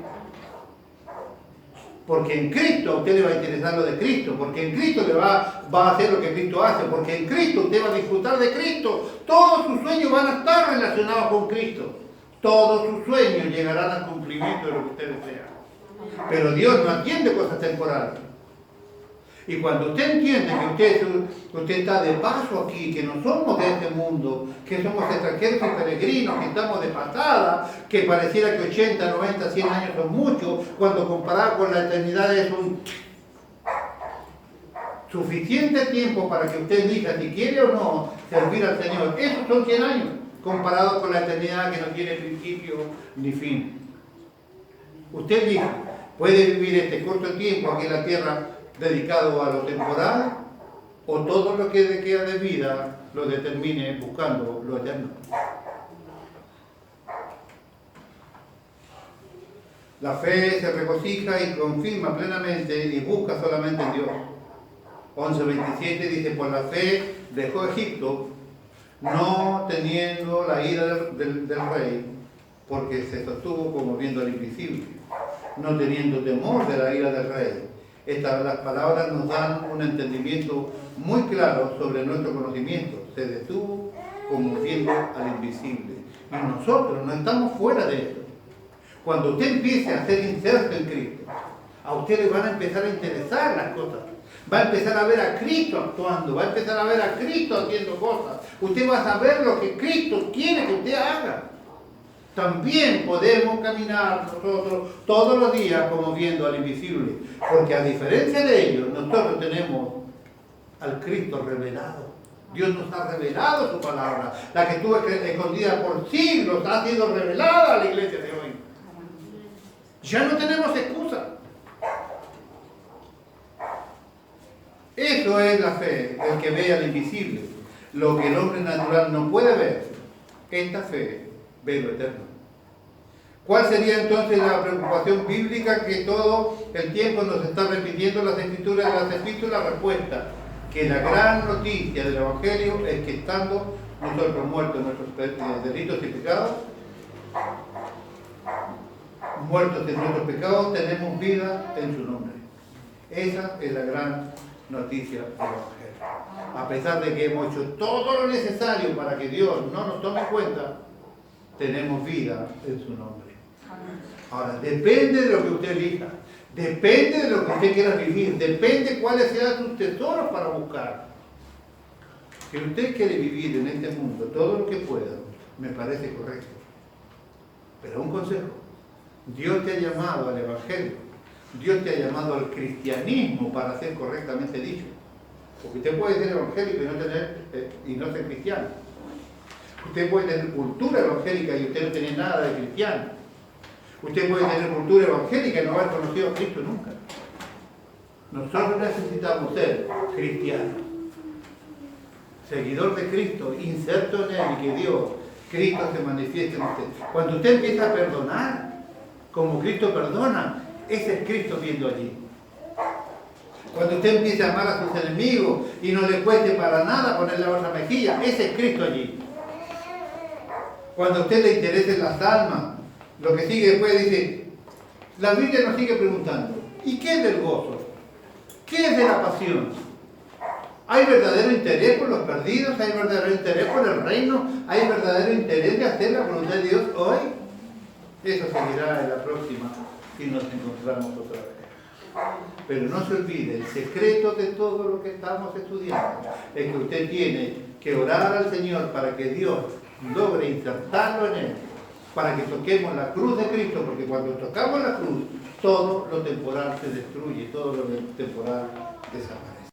Porque en Cristo a usted le va a interesar lo de Cristo, porque en Cristo le va a hacer lo que Cristo hace, porque en Cristo usted va a disfrutar de Cristo. Todos sus sueños van a estar relacionados con Cristo. Todos sus sueños llegarán al cumplimiento de lo que usted desea. Pero Dios no atiende cosas temporales. Y cuando usted entiende que usted está de paso aquí, que no somos de este mundo, que somos extranjeros y peregrinos, que estamos de pasada, que pareciera que 80, 90, 100 años son muchos, cuando comparado con la eternidad es un suficiente tiempo para que usted diga si quiere o no servir al Señor. Esos son 100 años, comparados con la eternidad que no tiene principio ni fin. Usted dice, puede vivir este corto tiempo aquí en la tierra dedicado a lo temporal, o todo lo que le queda de vida lo determine buscando lo eterno. La fe se regocija y confirma plenamente y busca solamente en Dios. 11:27 dice, por la fe dejó Egipto, no teniendo la ira del rey, porque se sostuvo como viendo al invisible, no teniendo temor de la ira del rey. Las palabras nos dan un entendimiento muy claro sobre nuestro conocimiento. Se detuvo como viendo al invisible. Y nosotros no estamos fuera de esto. Cuando usted empiece a ser inserto en Cristo, a usted le van a empezar a interesar las cosas. Va a empezar a ver a Cristo actuando, va a empezar a ver a Cristo haciendo cosas. Usted va a saber lo que Cristo quiere que usted haga. También podemos caminar nosotros todos los días como viendo al invisible, porque a diferencia de ellos, nosotros tenemos al Cristo revelado. Dios nos ha revelado su palabra, la que estuvo escondida por siglos, ha sido revelada a la iglesia de hoy. Ya no tenemos excusa. Eso es la fe, el que ve al invisible, lo que el hombre natural no puede ver. Esta fe ve lo eterno. ¿Cuál sería entonces la preocupación bíblica que todo el tiempo nos está repitiendo las escrituras de las epístolas? La respuesta, que la gran noticia del Evangelio es que estando nosotros muertos en nuestros delitos y pecados, muertos en nuestros pecados, tenemos vida en su nombre. Esa es la gran noticia del Evangelio. A pesar de que hemos hecho todo lo necesario para que Dios no nos tome en cuenta, tenemos vida en su nombre. Ahora, depende de lo que usted elija, depende de lo que usted quiera vivir, depende cuáles sean sus tesoros para buscar. Si usted quiere vivir en este mundo todo lo que pueda, me parece correcto. Pero un consejo, Dios te ha llamado al Evangelio, Dios te ha llamado al cristianismo para ser correctamente dicho. Porque usted puede ser evangélico y no ser cristiano. Usted puede tener cultura evangélica y usted no tiene nada de cristiano. Usted puede tener cultura evangélica y no haber conocido a Cristo nunca. Nosotros necesitamos ser cristianos, seguidor de Cristo, inserto en Él, y que Dios Cristo se manifiesta en usted. Cuando usted empieza a perdonar, como Cristo perdona, ese es Cristo viendo allí. Cuando usted empieza a amar a sus enemigos y no le cueste para nada ponerle la otra mejilla, ese es Cristo allí. Cuando a usted le interesen las almas, lo que sigue después dice, la Biblia nos sigue preguntando, ¿y qué es del gozo? ¿Qué es de la pasión? ¿Hay verdadero interés por los perdidos? ¿Hay verdadero interés por el reino? ¿Hay verdadero interés de hacer la voluntad de Dios hoy? Eso seguirá en la próxima y nos encontramos otra vez. Pero no se olvide, el secreto de todo lo que estamos estudiando es que usted tiene que orar al Señor para que Dios logre insertarlo en él, para que toquemos la cruz de Cristo, porque cuando tocamos la cruz, todo lo temporal se destruye, todo lo temporal desaparece.